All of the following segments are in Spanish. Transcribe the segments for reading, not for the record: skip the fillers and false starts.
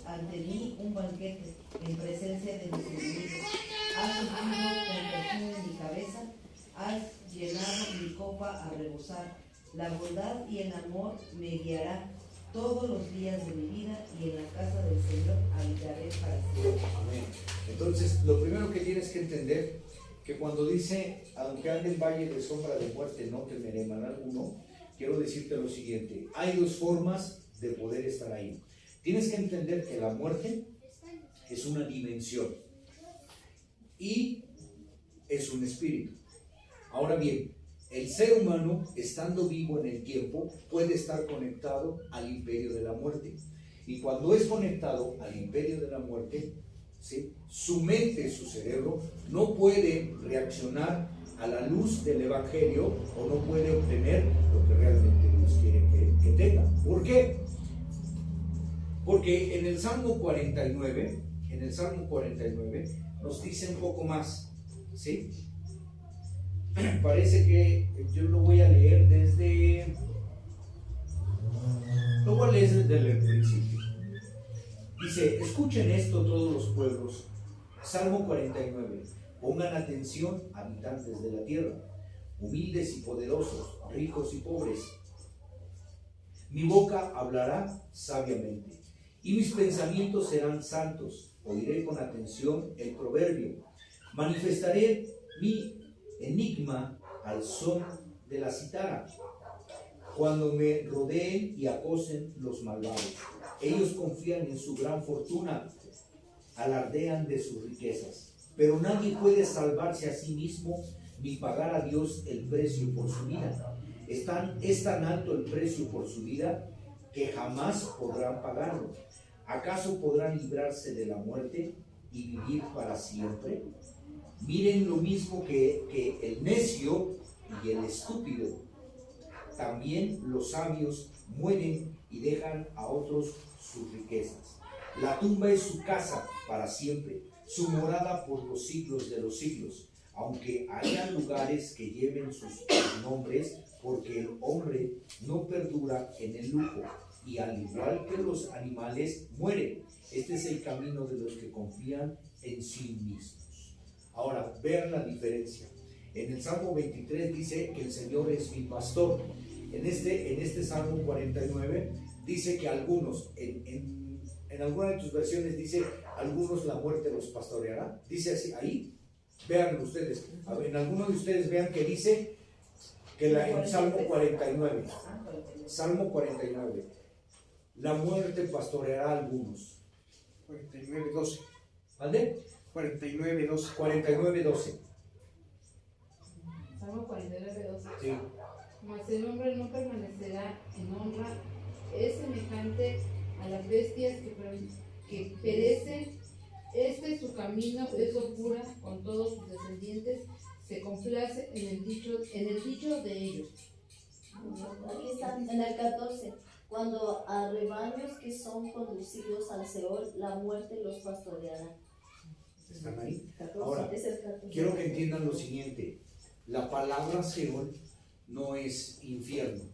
ante mí un banquete en presencia de mis enemigos. Has ungido con perfume mi cabeza, has llenado mi copa a rebosar. La bondad y el amor me guiará todos los días de mi vida, y en la casa del Señor habitaré para siempre. Amén. Entonces, lo primero que tienes que entender, que cuando dice, aunque ande en valle de sombra de muerte, no temeré mal alguno, quiero decirte lo siguiente: hay dos formas de poder estar ahí. Tienes que entender que la muerte es una dimensión y es un espíritu. Ahora bien, el ser humano, estando vivo en el tiempo, puede estar conectado al imperio de la muerte. Y cuando es conectado al imperio de la muerte, ¿sí?, su mente, su cerebro, no puede reaccionar a la luz del evangelio, o no puede obtener lo que realmente Dios quiere que tenga. ¿Por qué? Porque en el Salmo 49, nos dice un poco más, ¿sí? Parece que yo lo voy a leer desde el principio. Dice: escuchen esto todos los pueblos. Salmo 49. Pongan atención, habitantes de la tierra, humildes y poderosos, ricos y pobres. Mi boca hablará sabiamente, y mis pensamientos serán santos. Oiré con atención el proverbio. Manifestaré mi enigma al son de la cítara. Cuando me rodeen y acosen los malvados, ellos confían en su gran fortuna, alardean de sus riquezas. Pero nadie puede salvarse a sí mismo, ni pagar a Dios el precio por su vida. Es tan alto el precio por su vida que jamás podrán pagarlo. ¿Acaso podrán librarse de la muerte y vivir para siempre? Miren lo mismo que el necio y el estúpido. También los sabios mueren y dejan a otros sus riquezas. La tumba es su casa para siempre, su morada por los siglos de los siglos. Aunque haya lugares que lleven sus nombres, porque el hombre no perdura en el lujo, y al igual que los animales mueren. Este es el camino de los que confían en sí mismos. Ahora, vean la diferencia. En el Salmo 23 dice que el Señor es mi pastor. En este Salmo 49 dice que algunos, en alguna de tus versiones dice, algunos la muerte los pastoreará. Dice así, ahí, vean ustedes. A ver, en alguno de ustedes vean que dice que en Salmo 49, Salmo 49, la muerte pastoreará a algunos. 49:12. ¿Vale? 49:12. 49:12. Salmo 49:12. Sí. Mas el hombre no permanecerá en honra, es semejante a las bestias que perecen. Este es su camino, es locura con todos sus descendientes, se complace en el dicho de ellos. Aquí está, en el 14. Cuando a rebaños que son conducidos al Seol, la muerte los pastoreará. ¿Están ahí? 14, Ahora, es el 14. quiero que entiendan lo siguiente. La palabra Seol no es infierno.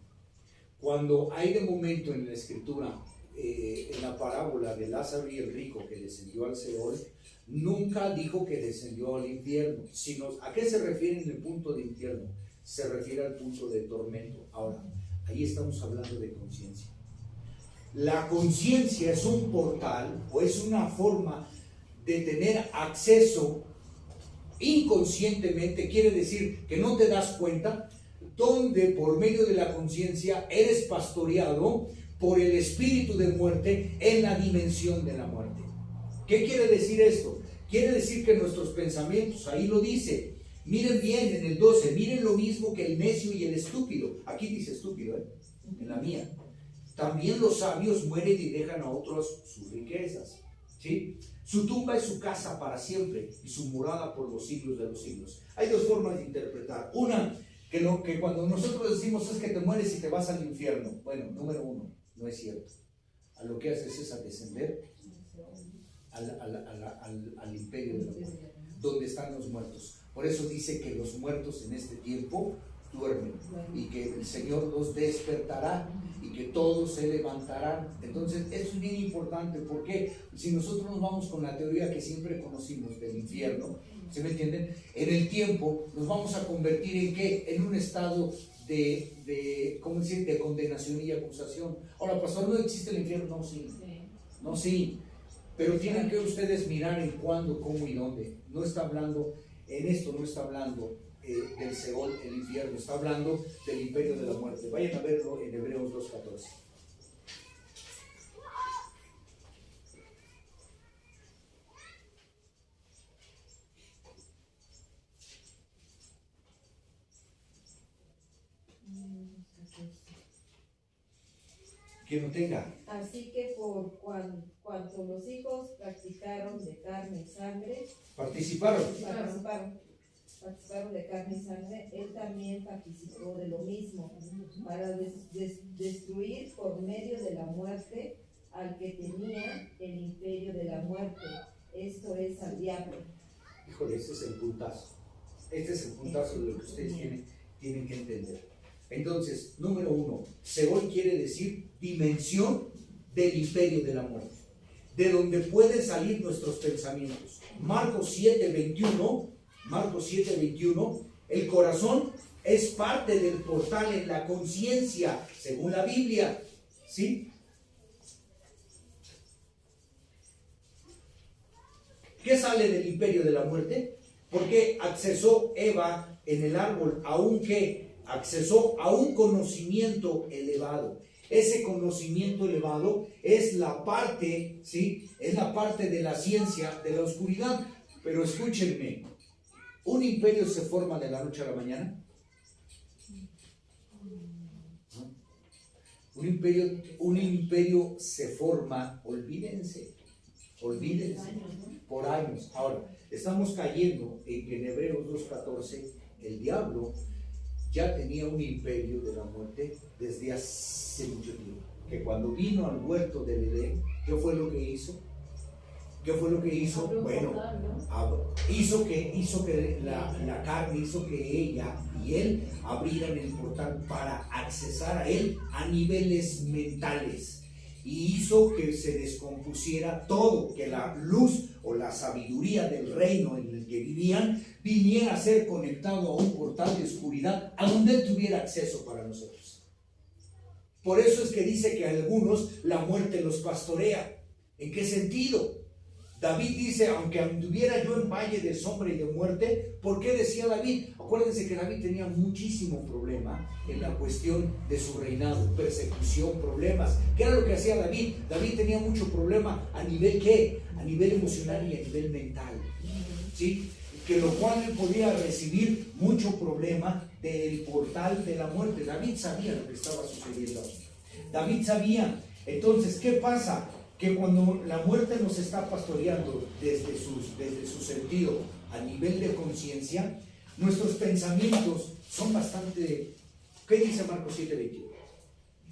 Cuando hay de momento en la escritura, en la parábola de Lázaro y el rico que descendió al Seol, nunca dijo que descendió al infierno, sino ¿a qué se refiere en el punto de infierno? Se refiere al punto de tormento. Ahora, ahí estamos hablando de conciencia. La conciencia es un portal o es una forma de tener acceso inconscientemente, quiere decir que no te das cuenta, donde por medio de la conciencia eres pastoreado por el espíritu de muerte en la dimensión de la muerte. ¿Qué quiere decir esto? Quiere decir que nuestros pensamientos, ahí lo dice, miren bien en el 12, miren lo mismo que el necio y el estúpido. Aquí dice estúpido, en la mía. También los sabios mueren y dejan a otros sus riquezas, ¿sí? Su tumba es su casa para siempre y su morada por los siglos de los siglos. Hay dos formas de interpretar. Una, que cuando nosotros decimos es que te mueres y te vas al infierno. Bueno, número uno, no es cierto. A lo que haces es a descender al imperio de la muerte, donde están los muertos. Por eso dice que los muertos en este tiempo duermen y que el Señor los despertará y que todos se levantarán. Entonces, eso es bien importante, porque si nosotros nos vamos con la teoría que siempre conocimos del infierno, ¿se me entienden? En el tiempo nos vamos a convertir en ¿qué? En un estado ¿cómo decir? De condenación y acusación. Ahora, pastor, ¿no existe el infierno? No, sí. No, sí. Pero tienen que ustedes mirar en cuándo, cómo y dónde. No está hablando, en esto no está hablando del Seol, el infierno, está hablando del imperio de la muerte. Vayan a verlo en Hebreos 2:14. Quien lo tenga. Así que por cuanto los hijos practicaron de carne y sangre, Participaron. participaron de carne y sangre, él también participó de lo mismo, para destruir por medio de la muerte al que tenía el imperio de la muerte, esto es al diablo. Híjole, ese es el puntazo. Este es el puntazo de lo que ustedes tienen que entender. Entonces, número 1, Seol quiere decir dimensión del imperio de la muerte, de donde pueden salir nuestros pensamientos. Marcos 7:21, el corazón es parte del portal en la conciencia, según la Biblia, ¿sí? ¿Qué sale del imperio de la muerte? Porque accesó Eva en el árbol, aunque accesó a un conocimiento elevado. Ese conocimiento elevado es la parte, ¿sí? Es la parte de la ciencia de la oscuridad. Pero escúchenme, ¿un imperio se forma de la noche a la mañana? ¿No? Un imperio se forma, olvídense, por años. Ahora, estamos cayendo en que en Hebreos 2:14 el diablo ya tenía un imperio de la muerte desde hace mucho tiempo. Que cuando vino al huerto del Edén, ¿qué fue lo que hizo? Bueno, hizo que la carne, hizo que ella y él abrieran el portal para accesar a él a niveles mentales. Y hizo que se descompusiera todo, que la luz o la sabiduría del reino en el que vivían viniera a ser conectado a un portal de oscuridad a donde él tuviera acceso para nosotros. Por eso es que dice que a algunos la muerte los pastorea. ¿En qué sentido? David dice, aunque anduviera yo en valle de sombra y de muerte, ¿por qué decía David? Acuérdense que David tenía muchísimo problema en la cuestión de su reinado, persecución, problemas. ¿Qué era lo que hacía David? David tenía mucho problema a nivel ¿qué? A nivel emocional y a nivel mental, ¿sí? Que lo cual él podía recibir mucho problema del portal de la muerte. David sabía lo que estaba sucediendo. David sabía. Entonces, ¿qué pasa? Que cuando la muerte nos está pastoreando desde su sentido a nivel de conciencia, nuestros pensamientos son bastante... ¿Qué dice Marcos 7:21?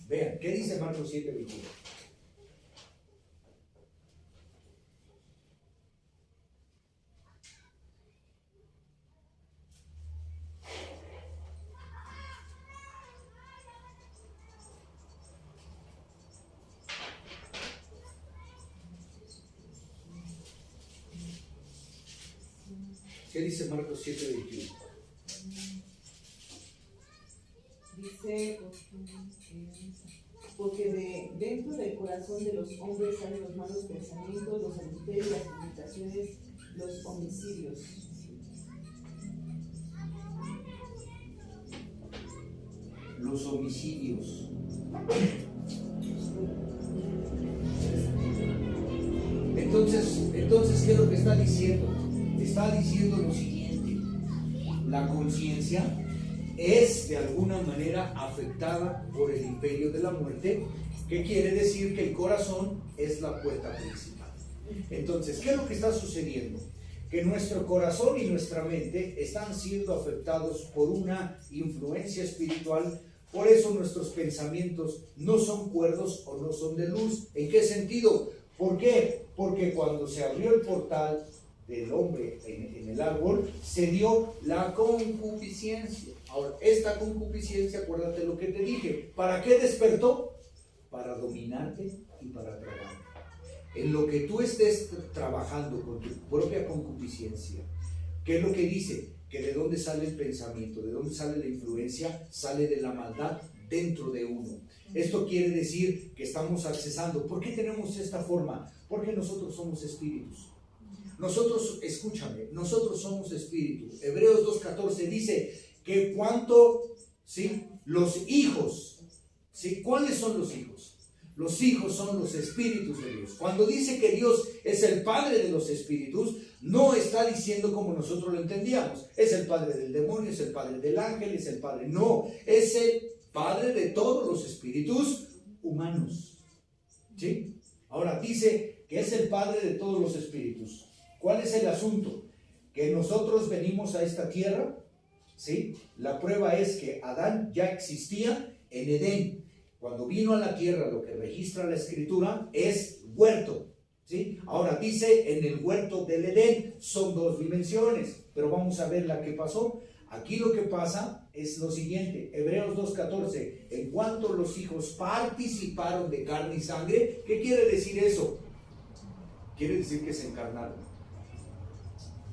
Vean, ¿qué dice Marcos 7:21? ¿Qué dice Marcos 7:21? Dice, porque dentro del corazón de los hombres salen los malos pensamientos, los adulterios, las fornicaciones, los homicidios. Los homicidios. Entonces, ¿qué es lo que está diciendo? Está diciendo lo siguiente: la conciencia es de alguna manera afectada por el imperio de la muerte, que quiere decir que el corazón es la puerta principal. Entonces, ¿qué es lo que está sucediendo? Que nuestro corazón y nuestra mente están siendo afectados por una influencia espiritual. Por eso nuestros pensamientos no son cuerdos o no son de luz. ¿En qué sentido? ¿Por qué? Porque cuando se abrió el portal del hombre en el árbol, se dio la concupiscencia. Ahora, esta concupiscencia, acuérdate lo que te dije, ¿para qué despertó? Para dominarte y para tragarte. En lo que tú estés trabajando con tu propia concupiscencia, ¿qué es lo que dice? Que de dónde sale el pensamiento, de dónde sale la influencia, sale de la maldad dentro de uno. Esto quiere decir que estamos accesando. ¿Por qué tenemos esta forma? Porque nosotros somos espíritus. Nosotros, escúchame, nosotros somos espíritus. Hebreos 2:14 dice que cuanto, ¿sí? Los hijos, ¿sí? ¿Cuáles son los hijos? Los hijos son los espíritus de Dios. Cuando dice que Dios es el Padre de los espíritus, no está diciendo como nosotros lo entendíamos. Es el Padre del demonio, es el Padre del ángel, es el Padre. No, es el Padre de todos los espíritus humanos. ¿Sí? Ahora dice que es el Padre de todos los espíritus. ¿Cuál es el asunto? Que nosotros venimos a esta tierra, ¿sí? La prueba es que Adán ya existía en Edén. Cuando vino a la tierra, lo que registra la escritura es huerto, ¿sí? Ahora dice en el huerto del Edén, son dos dimensiones, pero vamos a ver la que pasó. Aquí lo que pasa es lo siguiente, Hebreos 2:14, en cuanto los hijos participaron de carne y sangre, ¿qué quiere decir eso? Quiere decir que se encarnaron.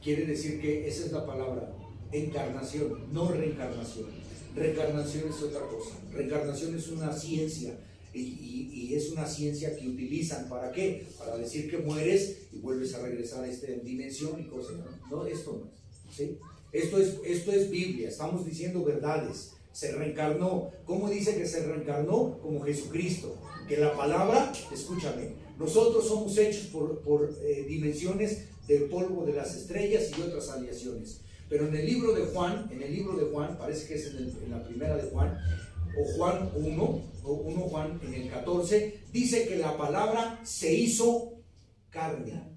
Quiere decir que esa es la palabra, encarnación, no reencarnación. Reencarnación es otra cosa. Reencarnación es una ciencia y es una ciencia que utilizan ¿para qué? Para decir que mueres y vuelves a regresar a esta dimensión y cosas. No, esto no es, ¿sí? Esto es Biblia, estamos diciendo verdades. Se reencarnó. ¿Cómo dice que se reencarnó? Como Jesucristo. Que la palabra, escúchame, nosotros somos hechos por dimensiones del polvo de las estrellas y otras aleaciones. Pero en el libro de Juan, parece que es en la primera de Juan, o Juan 1 Juan en el 14, dice que la palabra se hizo carne.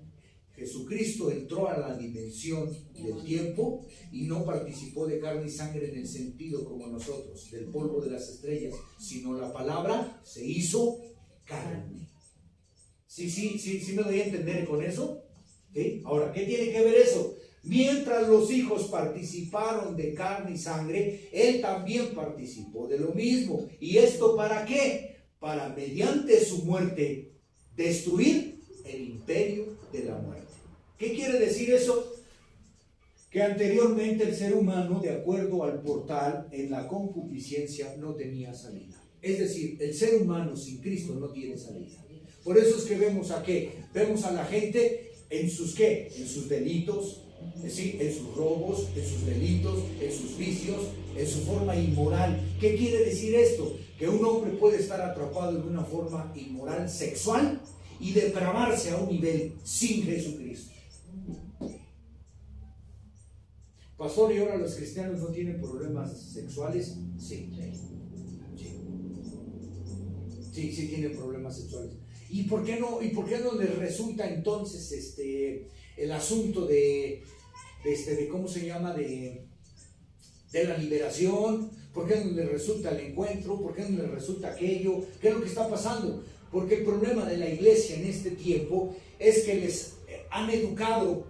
Jesucristo entró a la dimensión del tiempo y no participó de carne y sangre en el sentido como nosotros, del polvo de las estrellas, sino la palabra se hizo carne. ¿Sí me doy a entender con eso? ¿Sí? Ahora, ¿qué tiene que ver eso? Mientras los hijos participaron de carne y sangre, él también participó de lo mismo. ¿Y esto para qué? Para mediante su muerte destruir el imperio de la muerte. ¿Qué quiere decir eso? Que anteriormente el ser humano, de acuerdo al portal, en la concupiscencia no tenía salida. Es decir, el ser humano sin Cristo no tiene salida. Por eso es que vemos a qué, vemos a la gente en sus qué, en sus delitos, ¿sí? En sus robos, en sus delitos, en sus vicios, en su forma inmoral. ¿Qué quiere decir esto? Que un hombre puede estar atrapado en una forma inmoral sexual y depravarse a un nivel sin Jesucristo. Pastor, ¿y ahora los cristianos no tienen problemas sexuales? Sí tienen problemas sexuales. ¿Y por qué no les resulta entonces el asunto de cómo se llama, de la liberación? ¿Por qué no les resulta el encuentro? ¿Por qué no les resulta aquello? ¿Qué es lo que está pasando? Porque el problema de la iglesia en este tiempo es que les han educado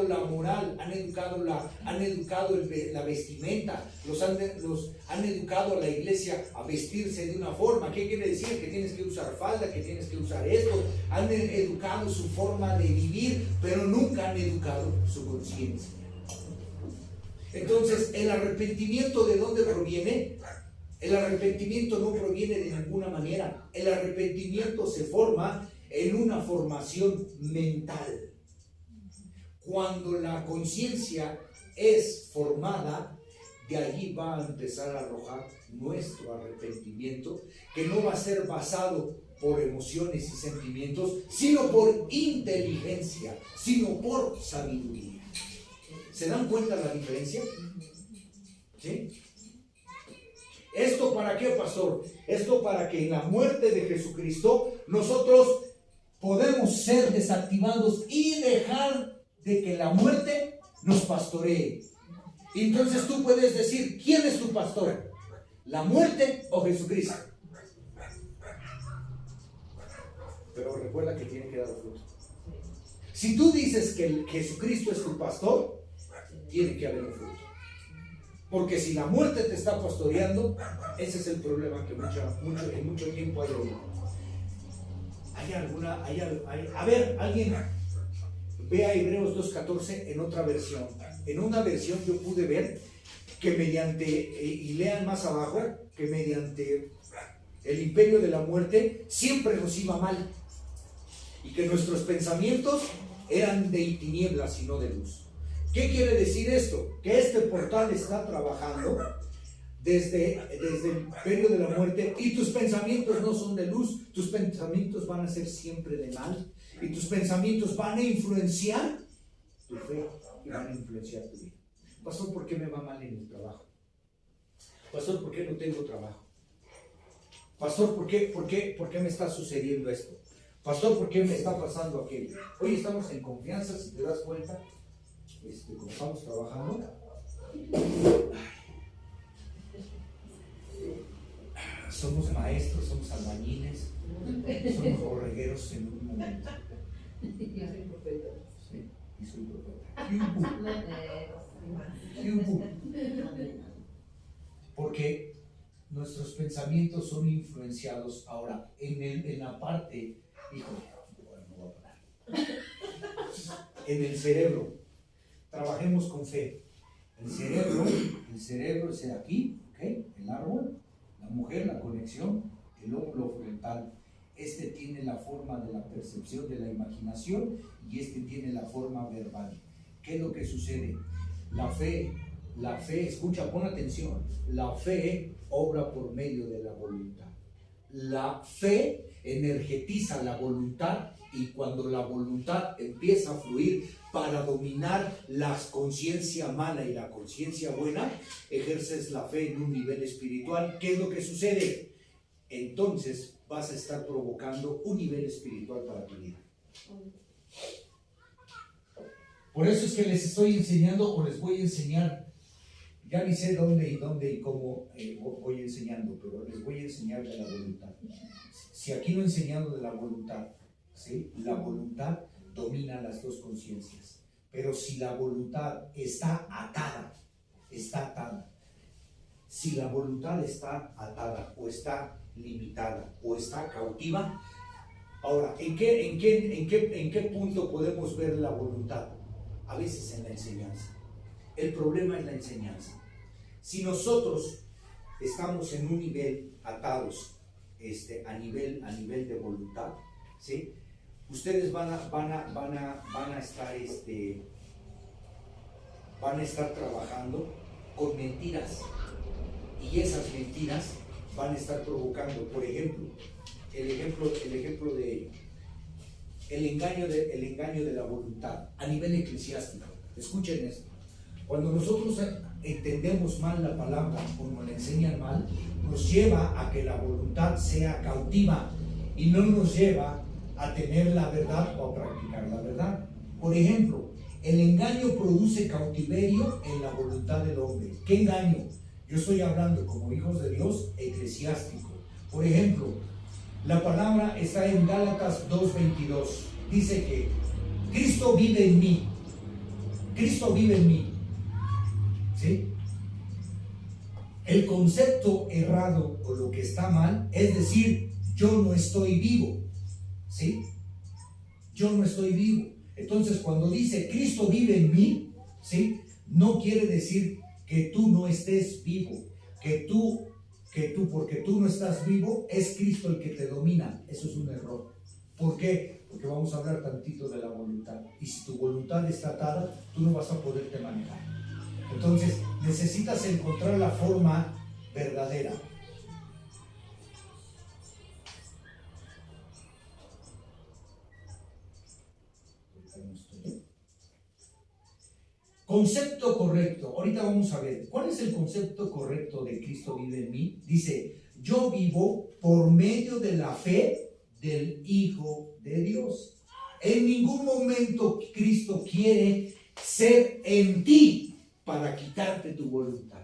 la moral, han educado la vestimenta, los han educado a la iglesia a vestirse de una forma. ¿Qué quiere decir? Que tienes que usar falda, que tienes que usar esto. Han educado su forma de vivir, pero nunca han educado su conciencia. Entonces, ¿el arrepentimiento de dónde proviene? El arrepentimiento no proviene de ninguna manera. El arrepentimiento se forma en una formación mental. Cuando la conciencia es formada, de allí va a empezar a arrojar nuestro arrepentimiento, que no va a ser basado por emociones y sentimientos, sino por inteligencia, sino por sabiduría. ¿Se dan cuenta la diferencia? ¿Sí? ¿Esto para qué, pastor? Esto para que en la muerte de Jesucristo nosotros podemos ser desactivados y dejar de que la muerte nos pastoree. Y entonces tú puedes decir, ¿quién es tu pastor? ¿La muerte o Jesucristo? Pero recuerda que tiene que dar fruto. Si tú dices que Jesucristo es tu pastor, tiene que haber un fruto. Porque si la muerte te está pastoreando, ese es el problema que en mucho tiempo hay oído. A ver, alguien vea Hebreos 2.14 en otra versión. En una versión yo pude ver que y lean más abajo, que mediante el imperio de la muerte siempre nos iba mal. Y que nuestros pensamientos eran de tinieblas y no de luz. ¿Qué quiere decir esto? Que este portal está trabajando desde el imperio de la muerte y tus pensamientos no son de luz, tus pensamientos van a ser siempre de mal y tus pensamientos van a influenciar tu fe y van a influenciar tu vida. Pastor, ¿por qué me va mal en el trabajo? Pastor, ¿por qué no tengo trabajo? Pastor, ¿por qué me está sucediendo esto? Pastor, ¿por qué me está pasando aquello? Hoy estamos en confianza, si te das cuenta, como estamos trabajando, somos maestros, somos albañiles, somos borregueros en un momento. Y soy profeta. Sí, y soy profeta. Porque nuestros pensamientos son influenciados ahora en la parte, híjole, no voy a parar. En el cerebro. Trabajemos con fe. El cerebro es aquí, ¿okay? El árbol, la mujer, la conexión, el óvulo frontal. Este tiene la forma de la percepción de la imaginación y este tiene la forma verbal. ¿Qué es lo que sucede? La fe, escucha, pon atención. La fe obra por medio de la voluntad. La fe energetiza la voluntad y cuando la voluntad empieza a fluir para dominar la conciencia mala y la conciencia buena, ejerces la fe en un nivel espiritual. ¿Qué es lo que sucede? Entonces vas a estar provocando un nivel espiritual para tu vida. Por eso es que les estoy enseñando o les voy a enseñar. Ya ni sé dónde y cómo voy enseñando, pero les voy a enseñar de la voluntad. Si aquí no he enseñado de la voluntad, ¿sí? La voluntad domina las dos conciencias. Pero si la voluntad está atada, si la voluntad está atada o está limitada o está cautiva, ahora, ¿en qué punto podemos ver la voluntad? A veces en la enseñanza. El problema es la enseñanza. Si nosotros estamos en un nivel atados, a nivel de voluntad, ¿sí? Ustedes van a estar trabajando con mentiras y esas mentiras van a estar provocando, por ejemplo, el ejemplo de ello, el engaño de la voluntad a nivel eclesiástico. Escuchen esto. Cuando nosotros entendemos mal la palabra o nos la enseñan mal, nos lleva a que la voluntad sea cautiva y no nos lleva a tener la verdad o a practicar la verdad. Por ejemplo, el engaño produce cautiverio en la voluntad del hombre. ¿Qué engaño? Yo estoy hablando como hijos de Dios eclesiástico. Por ejemplo, la palabra está en Gálatas 2:22. Dice que Cristo vive en mí. Cristo vive en mí. ¿Sí? El concepto errado o lo que está mal es decir, yo no estoy vivo. ¿Sí? Yo no estoy vivo. Entonces, cuando dice Cristo vive en mí, ¿sí? No quiere decir que tú no estés vivo, que tú porque tú no estás vivo, es Cristo el que te domina. Eso es un error. ¿Por qué? Porque vamos a hablar tantito de la voluntad. Y si tu voluntad está atada, tú no vas a poderte manejar. Entonces, necesitas encontrar la forma verdadera. Concepto correcto. Ahorita vamos a ver. ¿Cuál es el concepto correcto de Cristo vive en mí? Dice, yo vivo por medio de la fe del Hijo de Dios. En ningún momento Cristo quiere ser en ti para quitarte tu voluntad.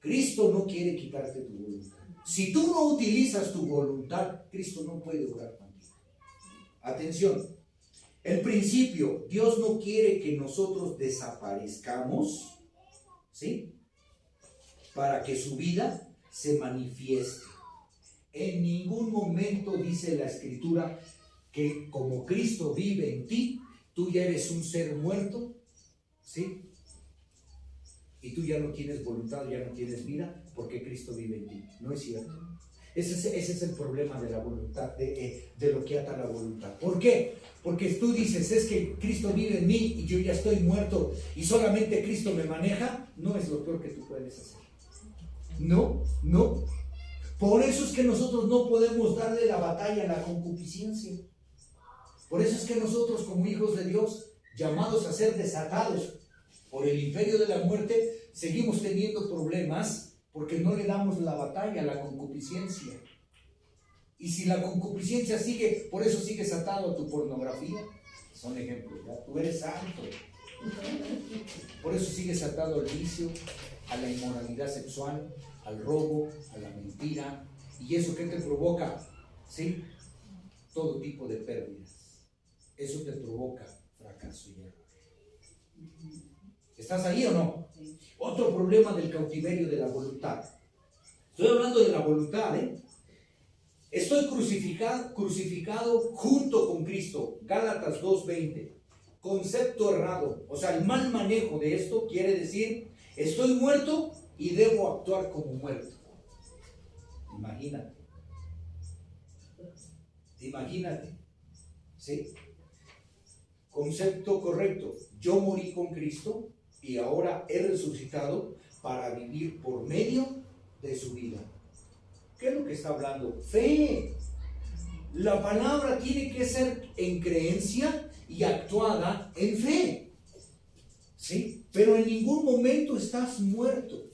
Cristo no quiere quitarte tu voluntad. Si tú no utilizas tu voluntad, Cristo no puede obrar contigo. Atención. El principio, Dios no quiere que nosotros desaparezcamos, ¿sí? Para que su vida se manifieste. En ningún momento dice la Escritura que como Cristo vive en ti, tú ya eres un ser muerto, ¿sí? Y tú ya no tienes voluntad, ya no tienes vida, porque Cristo vive en ti. No es cierto. Ese es el problema de la voluntad, de lo que ata la voluntad. ¿Por qué? Porque tú dices, es que Cristo vive en mí y yo ya estoy muerto y solamente Cristo me maneja. No es lo peor que tú puedes hacer. No, no. Por eso es que nosotros no podemos darle la batalla a la concupiscencia. Por eso es que nosotros como hijos de Dios, llamados a ser desatados por el imperio de la muerte, seguimos teniendo problemas porque no le damos la batalla a la concupiscencia. Y si la concupiscencia sigue, por eso sigues atado a tu pornografía. Son ejemplos, ¿ya? Tú eres santo. Por eso sigues atado al vicio, a la inmoralidad sexual, al robo, a la mentira. ¿Y eso qué te provoca? ¿Sí? Todo tipo de pérdidas. Eso te provoca fracaso y error. ¿Estás ahí o no? Otro problema del cautiverio de la voluntad. Estoy hablando de la voluntad, ¿eh? Estoy crucificado junto con Cristo. Gálatas 2:20. Concepto errado. O sea, el mal manejo de esto quiere decir, estoy muerto y debo actuar como muerto. Imagínate. Imagínate. ¿Sí? Concepto correcto. Yo morí con Cristo y ahora he resucitado para vivir por medio de su vida. ¿Qué es lo que está hablando? Fe. La palabra tiene que ser en creencia y actuada en fe. ¿Sí? Pero en ningún momento estás muerto.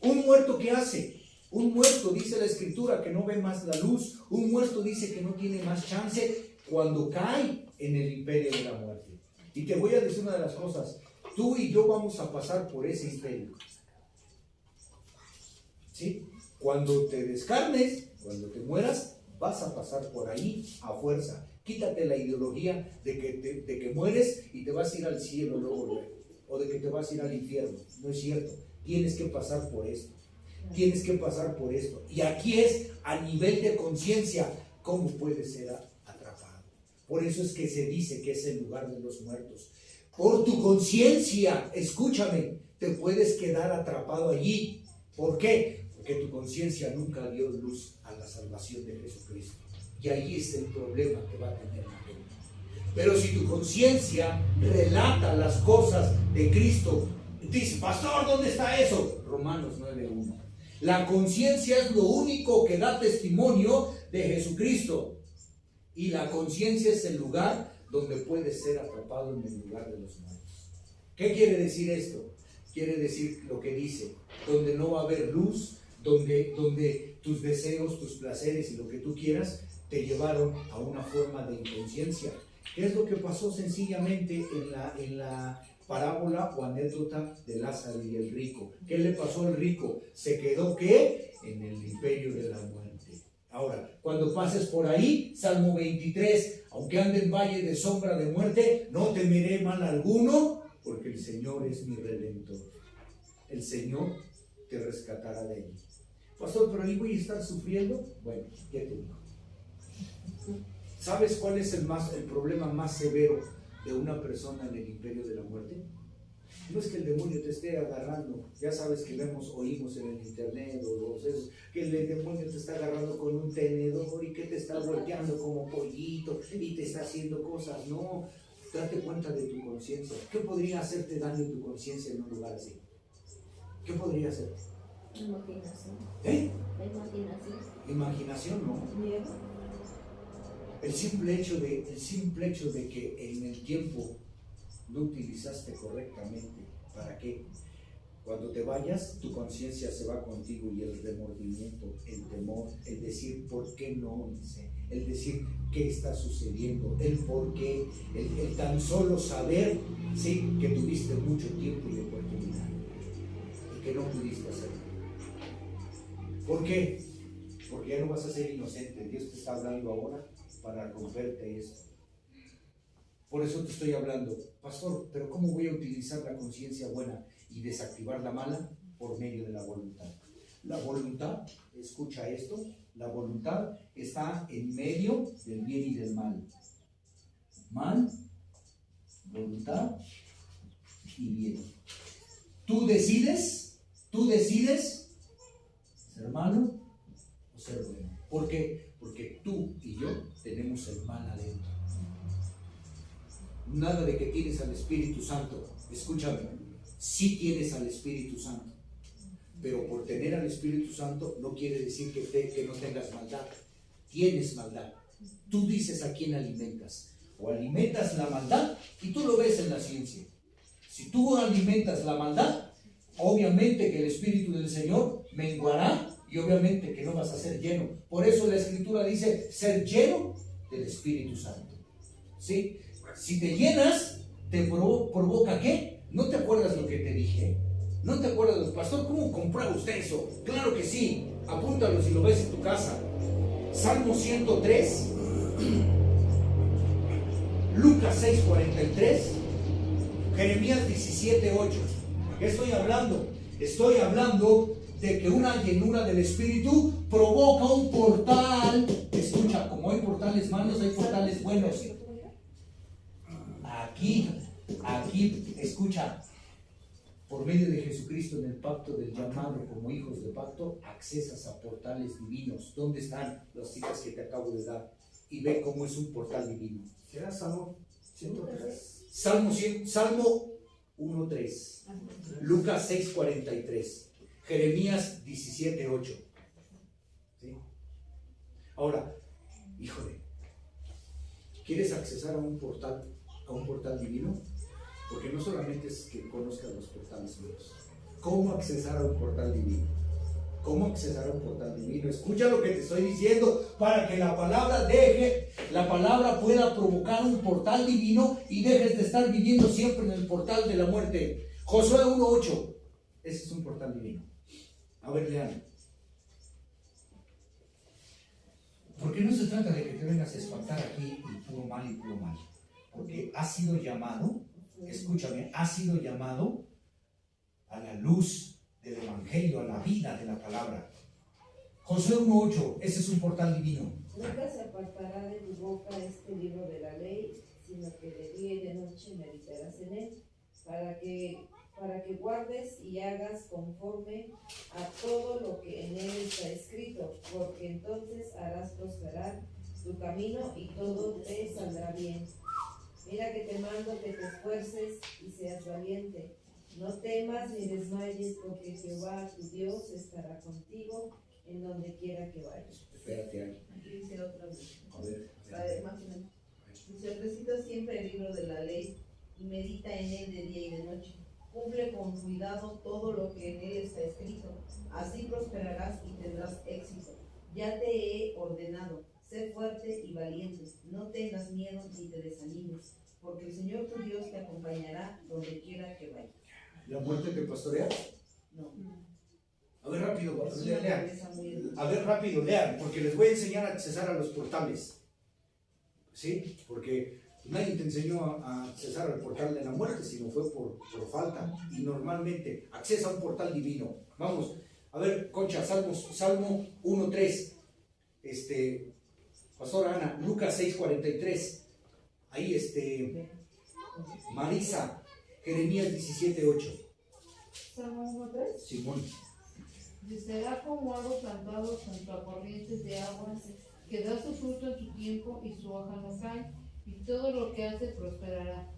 ¿Un muerto qué hace? Un muerto, dice la Escritura, que no ve más la luz. Un muerto dice que no tiene más chance cuando cae en el imperio de la muerte. Y te voy a decir una de las cosas. Tú y yo vamos a pasar por ese imperio. ¿Sí? Cuando te descarnes, cuando te mueras, vas a pasar por ahí a fuerza. Quítate la ideología de que mueres y te vas a ir al cielo luego, o de que te vas a ir al infierno. No es cierto. Tienes que pasar por esto. Tienes que pasar por esto. Y aquí es a nivel de conciencia cómo puedes ser atrapado. Por eso es que se dice que es el lugar de los muertos. Por tu conciencia, escúchame, te puedes quedar atrapado allí. ¿Por qué? Porque tu conciencia nunca dio luz a la salvación de Jesucristo. Y ahí es el problema que va a tener la gente. Pero si tu conciencia relata las cosas de Cristo, dice, pastor, ¿dónde está eso? Romanos 9:1. La conciencia es lo único que da testimonio de Jesucristo. Y la conciencia es el lugar donde puedes ser atrapado en el lugar de los muertos. ¿Qué quiere decir esto? Quiere decir lo que dice, donde no va a haber luz, donde tus deseos, tus placeres y lo que tú quieras te llevaron a una forma de inconsciencia. ¿Qué es lo que pasó sencillamente en la parábola o anécdota de Lázaro y el rico? ¿Qué le pasó al rico? Se quedó, ¿qué? En el imperio de la muerte. Ahora, cuando pases por ahí, Salmo 23, aunque ande en valle de sombra de muerte, no temeré mal alguno, porque el Señor es mi redentor. El Señor te rescatará de allí. Pastor, pero ahí voy a estar sufriendo. Bueno, ya te digo. ¿Sabes cuál es el problema más severo de una persona en el imperio de la muerte? No es que el demonio te esté agarrando. Ya sabes que oímos en el internet que el demonio te está agarrando con un tenedor y que te está volteando como pollito y te está haciendo cosas. No, date cuenta de tu conciencia. ¿Qué podría hacerte daño tu conciencia en un lugar así? ¿Qué podría hacer? Imaginación. ¿Eh? La imaginación. Imaginación, ¿no? Miedo. El simple hecho de que en el tiempo no utilizaste correctamente. ¿Para qué? Cuando te vayas, tu conciencia se va contigo y el remordimiento, el temor, el decir ¿por qué no hice? El decir ¿qué está sucediendo? El por qué, el tan solo saber, sí, que tuviste mucho tiempo y oportunidad y que no pudiste hacerlo. ¿Por qué? Porque ya no vas a ser inocente. Dios te está hablando ahora para romperte eso. Por eso te estoy hablando, pastor, pero ¿cómo voy a utilizar la conciencia buena y desactivar la mala? Por medio de la voluntad. La voluntad, escucha esto, la voluntad está en medio del bien y del mal. Mal, voluntad y bien. Tú decides ser malo o ser bueno. ¿Por qué? Porque tú y yo tenemos el mal adentro. Nada de que tienes al Espíritu Santo. Escúchame, sí tienes al Espíritu Santo. Pero por tener al Espíritu Santo no quiere decir que no tengas maldad. Tienes maldad. Tú dices a quién alimentas. O alimentas la maldad, y tú lo ves en la ciencia. Si tú alimentas la maldad, obviamente que el Espíritu del Señor menguará y obviamente que no vas a ser lleno. Por eso la Escritura dice ser lleno del Espíritu Santo. ¿Sí? Si te llenas, te provoca ¿qué? ¿No te acuerdas lo que te dije? ¿No te acuerdas, pastor? ¿Cómo comprar usted eso? Claro que sí. Apúntalo si lo ves en tu casa. Salmo 103, Lucas 6:43, Jeremías 17:8. ¿Qué estoy hablando? Estoy hablando de que una llenura del Espíritu provoca un portal. Escucha, como hay portales malos, hay portales buenos. Aquí, escucha. Por medio de Jesucristo en el pacto del llamado como hijos de pacto, accesas a portales divinos. ¿Dónde están las citas que te acabo de dar? Y ve cómo es un portal divino. ¿Será Salmo 103? Salmo 1:3, Lucas 6:43, Jeremías 17:8. ¿Sí? Ahora, híjole, ¿quieres accesar a un portal divino? Porque no solamente es que conozcas los portales míos. ¿Cómo accesar a un portal divino? ¿Cómo accesar a un portal divino? Escucha lo que te estoy diciendo para que la palabra pueda provocar un portal divino y dejes de estar viviendo siempre en el portal de la muerte. Josué 1:8. Ese es un portal divino. A ver, lean. Porque no se trata de que te vengas a espantar aquí y puro mal. Porque has sido llamado, escúchame, has sido llamado a la luz del Evangelio, a la vida de la palabra. Josué 1:8, ese es un portal divino. Nunca se apartará de tu boca este libro de la ley, sino que de día y de noche meditarás en él, para que guardes y hagas conforme a todo lo que en él está escrito, porque entonces harás prosperar tu camino y todo te saldrá bien. Mira que te mando que te esfuerces y seas valiente. No temas ni desmayes, porque Jehová tu Dios estará contigo en donde quiera que vayas. Espérate ahí. Aquí dice otra vez. A ver. Más o menos. Dice, recita siempre el libro de la ley y medita en él de día y de noche. Cumple con cuidado todo lo que en él está escrito. Así prosperarás y tendrás éxito. Ya te he ordenado. Sé fuerte y valiente. No tengas miedo ni te desanimes, porque el Señor tu Dios te acompañará donde quiera que vayas. ¿La muerte te pastorea? No. A ver, rápido, Es una lean. promesa muy A ver, rápido, lean, porque les voy a enseñar a accesar a los portales. ¿Sí? Porque nadie te enseñó a accesar al portal de la muerte, sino fue por falta. Y normalmente accesa a un portal divino. Vamos, a ver, Concha, Salmo 1:3. Pastora Ana, Lucas 6:43. Ahí Marisa, Jeremías 17:8. Salmo 1:3. Simón. Será como árbol plantado junto a corrientes de aguas, que da su fruto en su tiempo y su hoja no cae, y todo lo que hace prosperará.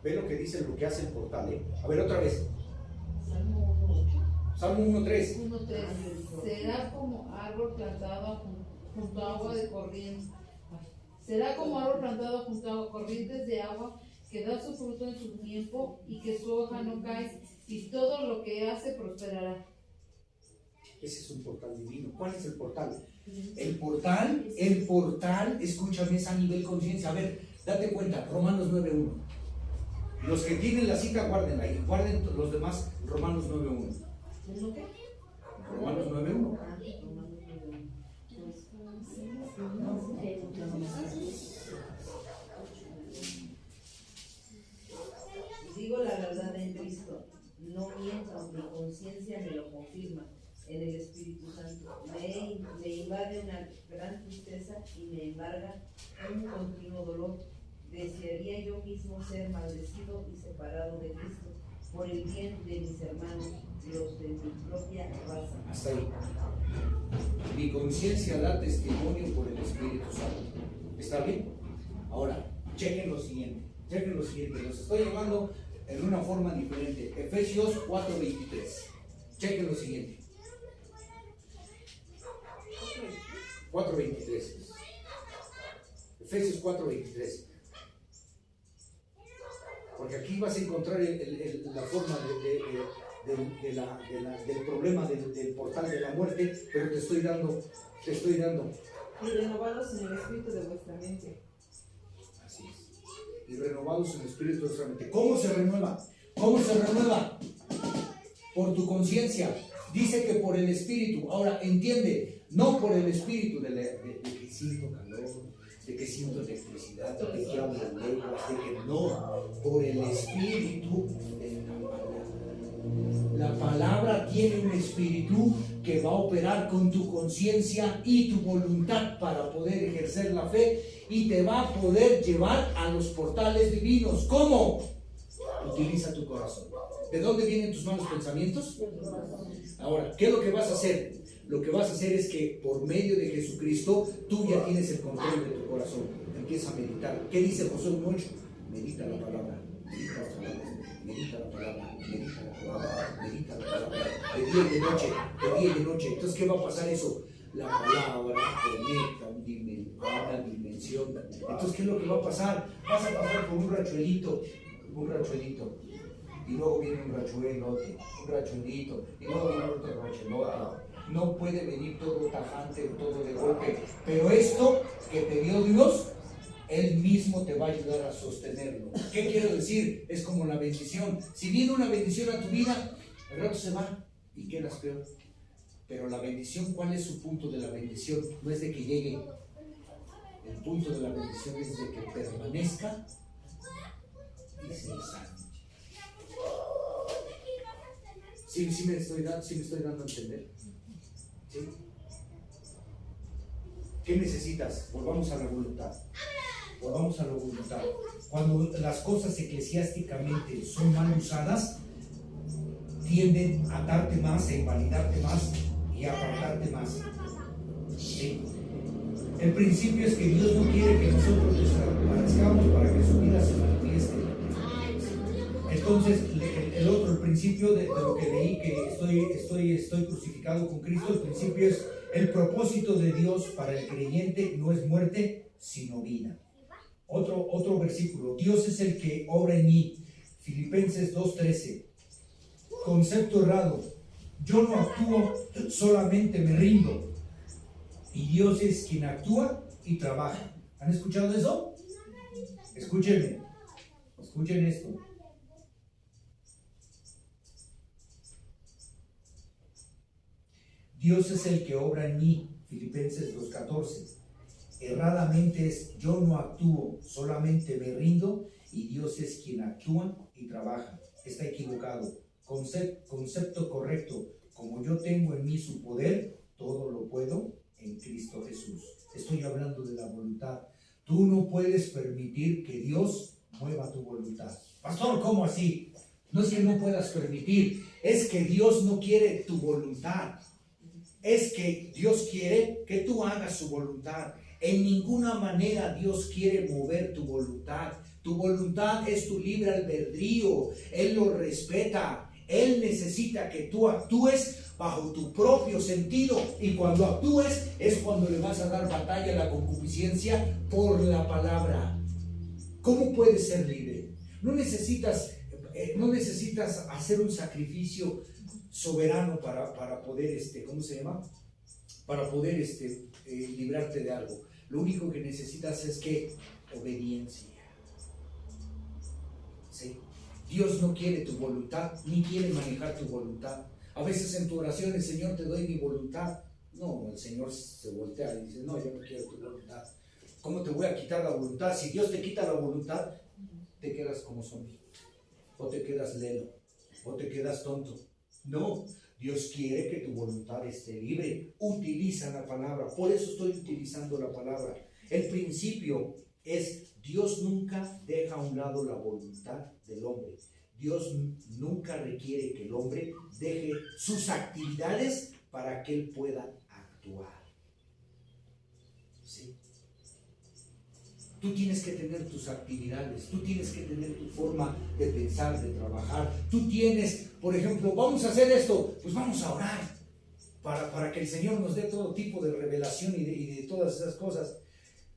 Ve lo que dice lo que hace el portal, ¿eh? A ver, otra vez. Salmo 1:8. Salmo 1:3. 1:3. Será como árbol plantado junto a agua de corriente. Será como árbol plantado junto a corrientes de agua, que da su fruto en su tiempo y que su hoja no cae, y todo lo que hace prosperará. Ese es un portal divino. ¿Cuál es el portal? El portal, escúchame, es a nivel conciencia. A ver, date cuenta, Romanos 9:1. Los que tienen la cita, guárdenla ahí. Guarden los demás, Romanos 9:1. ¿Uno qué? Romanos 9:1. Ah, Romanos 9:1. Digo la verdad en Cristo, no miento, mi conciencia me lo confirma en el Espíritu Santo. Me invade una gran tristeza y me embarga un continuo dolor. Desearía yo mismo ser maldecido y separado de Cristo por el bien de mis hermanos, los de mi propia raza. Hasta ahí. Mi conciencia da testimonio por el Espíritu Santo. ¿Está bien? Ahora, chequen lo siguiente. Los estoy llamando en una forma diferente. Efesios 4:23. Chequen lo siguiente. 4:23. Efesios 4:23. Porque aquí vas a encontrar la forma del problema del portal de la muerte, pero te estoy dando. Y renovados en el espíritu de vuestra mente. Así es. Y renovados en el espíritu de vuestra mente. ¿Cómo se renueva? ¿Cómo se renueva? Por tu conciencia. Dice que por el espíritu. Ahora, entiende, no por el espíritu de que siento calor, de que siento electricidad, de que hablo en lenguas, de que no, por el espíritu de la palabra. La palabra tiene un espíritu que va a operar con tu conciencia y tu voluntad para poder ejercer la fe y te va a poder llevar a los portales divinos. ¿Cómo? Utiliza tu corazón. ¿De dónde vienen tus malos pensamientos? Ahora, ¿qué es lo que vas a hacer? Lo que vas a hacer es que por medio de Jesucristo tú ya tienes el control de tu corazón. Empieza a meditar. ¿Qué dice Josué 1:8? Medita la palabra, medita la palabra, medita la palabra, medita la palabra, medita la palabra. De día y de noche. Entonces, ¿qué va a pasar eso? La palabra conecta una dimensión. Entonces, ¿qué es lo que va a pasar? Vas a pasar por un rachuelito. Y luego viene un rachuelito, y luego viene otro rachuelote. No puede venir todo tajante, todo de golpe. Pero esto que te dio Dios, Él mismo te va a ayudar a sostenerlo. ¿Qué quiero decir? Es como la bendición. Si viene una bendición a tu vida, el rato se va y quedas peor. Pero la bendición, ¿cuál es su punto de la bendición? No es de que llegue. El punto de la bendición es de que permanezca y se sane. ¿Sí me estoy dando a entender? ¿Sí? ¿Qué necesitas? Volvamos a la voluntad. Cuando las cosas eclesiásticamente son mal usadas, tienden a atarte más, a invalidarte más y a apartarte más. ¿Sí? El principio es que Dios no quiere que nosotros desaparezcamos para que su vida se manifieste. Entonces, el principio de lo que leí, que estoy crucificado con Cristo, el principio es: el propósito de Dios para el creyente no es muerte, sino vida. Otro versículo: Dios es el que obra en mí. Filipenses 2:13. Concepto errado: yo no actúo, solamente me rindo. Y Dios es quien actúa y trabaja. ¿Han escuchado eso? Escuchen esto. Dios es el que obra en mí, Filipenses 2:14. Erradamente es: yo no actúo, solamente me rindo, y Dios es quien actúa y trabaja. Está equivocado. Concepto correcto: como yo tengo en mí su poder, todo lo puedo en Cristo Jesús. Estoy hablando de la voluntad. Tú no puedes permitir que Dios mueva tu voluntad. Pastor, ¿cómo así? No es que no puedas permitir, es que Dios no quiere tu voluntad. Es que Dios quiere que tú hagas su voluntad. En ninguna manera Dios quiere mover tu voluntad. Tu voluntad es tu libre albedrío. Él lo respeta. Él necesita que tú actúes bajo tu propio sentido. Y cuando actúes es cuando le vas a dar batalla a la concupiscencia por la palabra. ¿Cómo puedes ser libre? No necesitas hacer un sacrificio soberano para poder, ¿cómo se llama? Para poder librarte de algo. Lo único que necesitas es que obediencia. ¿Sí? Dios no quiere tu voluntad, ni quiere manejar tu voluntad. A veces en tu oración: el Señor, te doy mi voluntad. No, el Señor se voltea y dice: no, yo no quiero tu voluntad. ¿Cómo te voy a quitar la voluntad? Si Dios te quita la voluntad, te quedas como zombie, o te quedas lelo, o te quedas tonto. No, Dios quiere que tu voluntad esté libre. Utiliza la palabra, por eso estoy utilizando la palabra. El principio es: Dios nunca deja a un lado la voluntad del hombre. Dios nunca requiere que el hombre deje sus actividades para que él pueda actuar. ¿Sí? Tú tienes que tener tus actividades, tú tienes que tener tu forma de pensar, de trabajar. Tú tienes, por ejemplo, vamos a hacer esto, pues vamos a orar para que el Señor nos dé todo tipo de revelación y de todas esas cosas,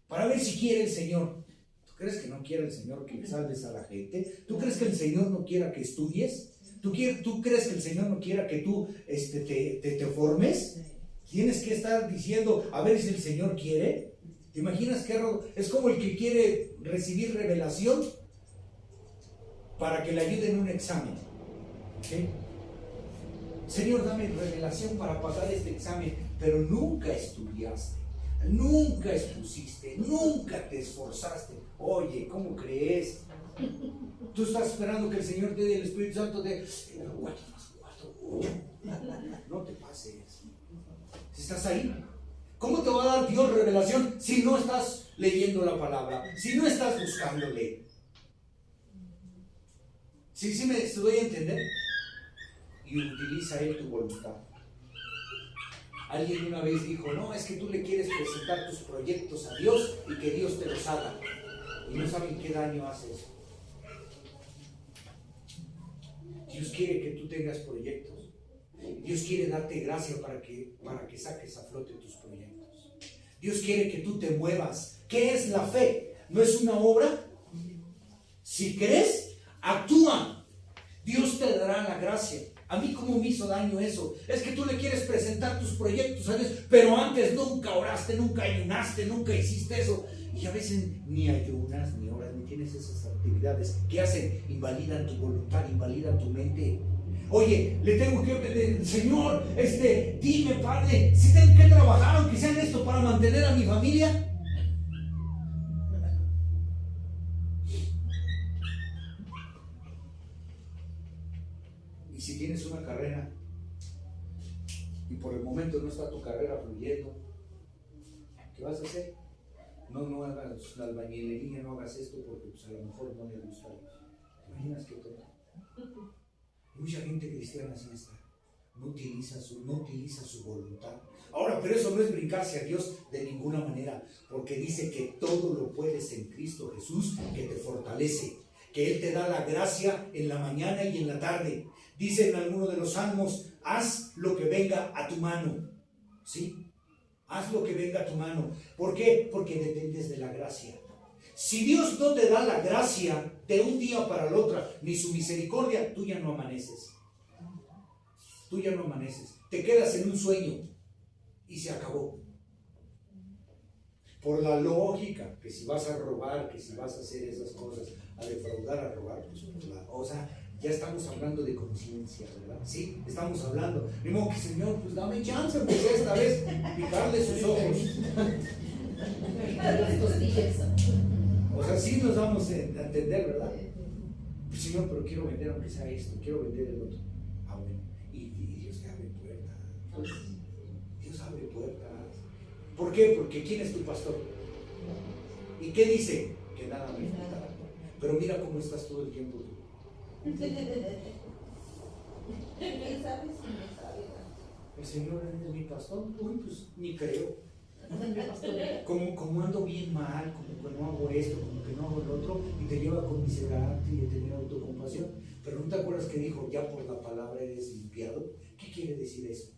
para ver si quiere el Señor. ¿Tú crees que no quiere el Señor que salves a la gente? ¿Tú crees que el Señor no quiera que estudies? ¿Tú crees que el Señor no quiera que tú te formes? Tienes que estar diciendo, a ver si el Señor quiere. ¿Te imaginas que es como el que quiere recibir revelación para que le ayude en un examen? ¿Sí? Señor, dame revelación para pasar este examen, pero nunca estudiaste, nunca expusiste, nunca te esforzaste. Oye, ¿cómo crees? Tú estás esperando que el Señor te dé el Espíritu Santo de 4 más 4, 8. No te pases. Si estás ahí, ¿cómo te va a dar Dios revelación si no estás leyendo la palabra? Si no estás buscándole. ¿Sí me doy a entender? Y utiliza Él tu voluntad. Alguien una vez dijo, no, es que tú le quieres presentar tus proyectos a Dios y que Dios te los haga. Y no saben qué daño hace eso. Dios quiere que tú tengas proyectos. Dios quiere darte gracia para que saques a flote tus proyectos. Dios quiere que tú te muevas. ¿Qué es la fe? ¿No es una obra? Si crees, actúa. Dios te dará la gracia. A mí, ¿cómo me hizo daño eso? Es que tú le quieres presentar tus proyectos a Dios, pero antes nunca oraste, nunca ayunaste, nunca hiciste eso. Y a veces ni ayunas, ni oras, ni tienes esas actividades. ¿Qué hacen? Invalidan tu voluntad, invalidan tu mente. Oye, le tengo que pedir, Señor, dime, Padre, si tengo que trabajar, aunque sea en esto, para mantener a mi familia. Y si tienes una carrera y por el momento no está tu carrera fluyendo, ¿qué vas a hacer? No hagas la albañilería, no hagas esto porque pues, a lo mejor no le gusta. ¿Te imaginas qué tonto? Hay mucha gente cristiana así está. No utiliza su voluntad. Ahora, pero eso no es brincarse a Dios de ninguna manera, porque dice que todo lo puedes en Cristo Jesús, que te fortalece, que Él te da la gracia en la mañana y en la tarde. Dice en alguno de los salmos, haz lo que venga a tu mano. ¿Sí? Haz lo que venga a tu mano. ¿Por qué? Porque dependes de la gracia. Si Dios no te da la gracia de un día para el otro, ni su misericordia, tú ya no amaneces. Tú ya no amaneces. Te quedas en un sueño y se acabó. Por la lógica, que si vas a robar, que si vas a hacer esas cosas, a defraudar, a robar, pues o sea, ya estamos hablando de conciencia, ¿verdad? Sí, estamos hablando. Ni modo que, Señor, pues dame chance, pues esta vez picarle sus ojos. Las costillas. O sea, sí nos damos a entender, ¿verdad? Pues, Señor, pero quiero vender aunque sea esto, quiero vender el otro. Ah, bueno. Y Dios te abre puertas. Dios abre puertas. ¿Por qué? Porque ¿quién es tu pastor? ¿Y qué dice? Que nada me falta. Pero mira cómo estás todo el tiempo tú. El Señor es mi pastor. Uy, pues ni creo. Como ando bien mal, como que no hago esto, como que no hago lo otro, y te lleva a conmiserarte y a tener autocompasión. Pero ¿no te acuerdas que dijo, ya por la palabra eres limpiado? ¿Qué quiere decir eso?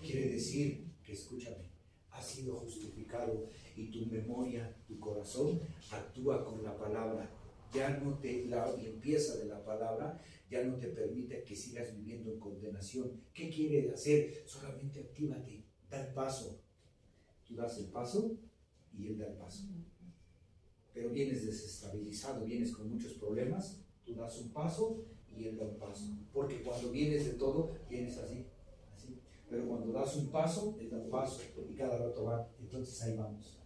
Quiere decir que, escúchame, has sido justificado y tu memoria, tu corazón actúa con la palabra. Ya no la limpieza de la palabra ya no te permite que sigas viviendo en condenación. ¿Qué quiere hacer? Solamente actívate. Da el paso. Tú das el paso y Él da el paso. Pero vienes desestabilizado, vienes con muchos problemas, tú das un paso y Él da un paso. Porque cuando vienes de todo, vienes así. Pero cuando das un paso, Él da un paso y cada rato va. Entonces ahí vamos.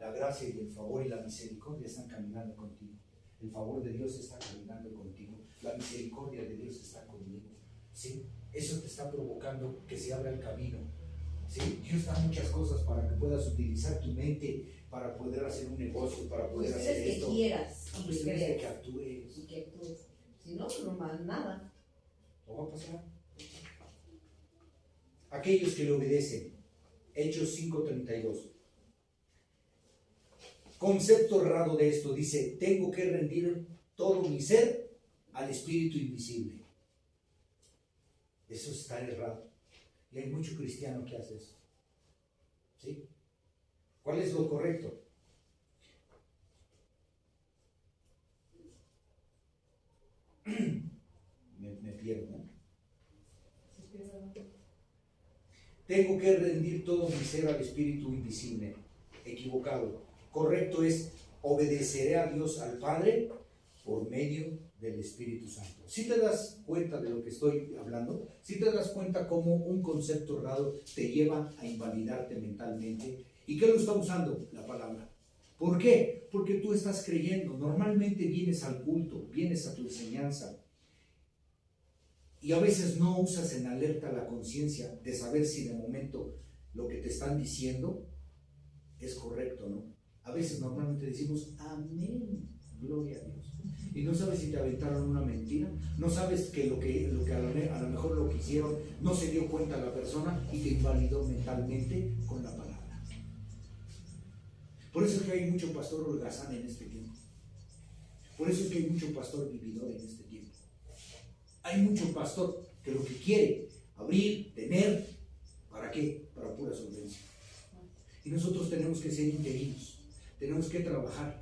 la gracia y el favor y la misericordia están caminando contigo. El favor de Dios está caminando contigo. La misericordia de Dios está conmigo. ¿Sí? Eso te está provocando que se abra el camino. ¿Sí? Dios da muchas cosas para que puedas utilizar tu mente, para poder hacer un negocio, para poder hacer Cuestiones esto. que quieras y que Cuestiones de que creas actúes. y que actúes. Si no, no más nada. No va a pasar. Aquellos que le obedecen. Hechos 5:32. Concepto errado de esto, dice, tengo que rendir todo mi ser al Espíritu invisible. Eso está errado. Y hay mucho cristiano que hace eso. ¿Sí? ¿Cuál es lo correcto? Me pierdo, ¿no? Tengo que rendir todo mi ser al Espíritu invisible. Equivocado. Correcto es, obedeceré a Dios, al Padre, por medio del Espíritu Santo. Si te das cuenta de lo que estoy hablando, si te das cuenta cómo un concepto errado te lleva a invalidarte mentalmente. ¿Y qué lo está usando? La palabra. ¿Por qué? Porque tú estás creyendo. Normalmente vienes al culto, vienes a tu enseñanza, y a veces no usas en alerta la conciencia de saber si de momento lo que te están diciendo es correcto, ¿no? A veces normalmente decimos, amén, gloria a Dios. Y no sabes si te aventaron una mentira, no sabes que lo que a lo mejor lo que hicieron no se dio cuenta la persona y te invalidó mentalmente con la palabra. Por eso es que hay mucho pastor holgazán en este tiempo. Por eso es que hay mucho pastor vividor en este tiempo. Hay mucho pastor que lo que quiere abrir, tener, ¿para qué? Para pura solvencia. Y nosotros tenemos que ser interinos, tenemos que trabajar,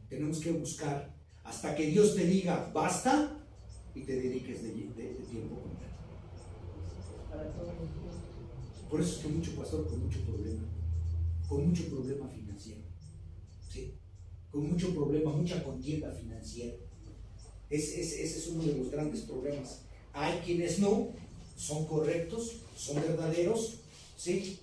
tenemos que buscar hasta que Dios te diga basta y te dediques de tiempo con Él. Por eso es que hay mucho pastor con mucho problema financiero, ¿sí? Con mucho problema, mucha contienda financiera. Ese es uno de los grandes problemas. Hay quienes no, son correctos, son verdaderos, ¿sí?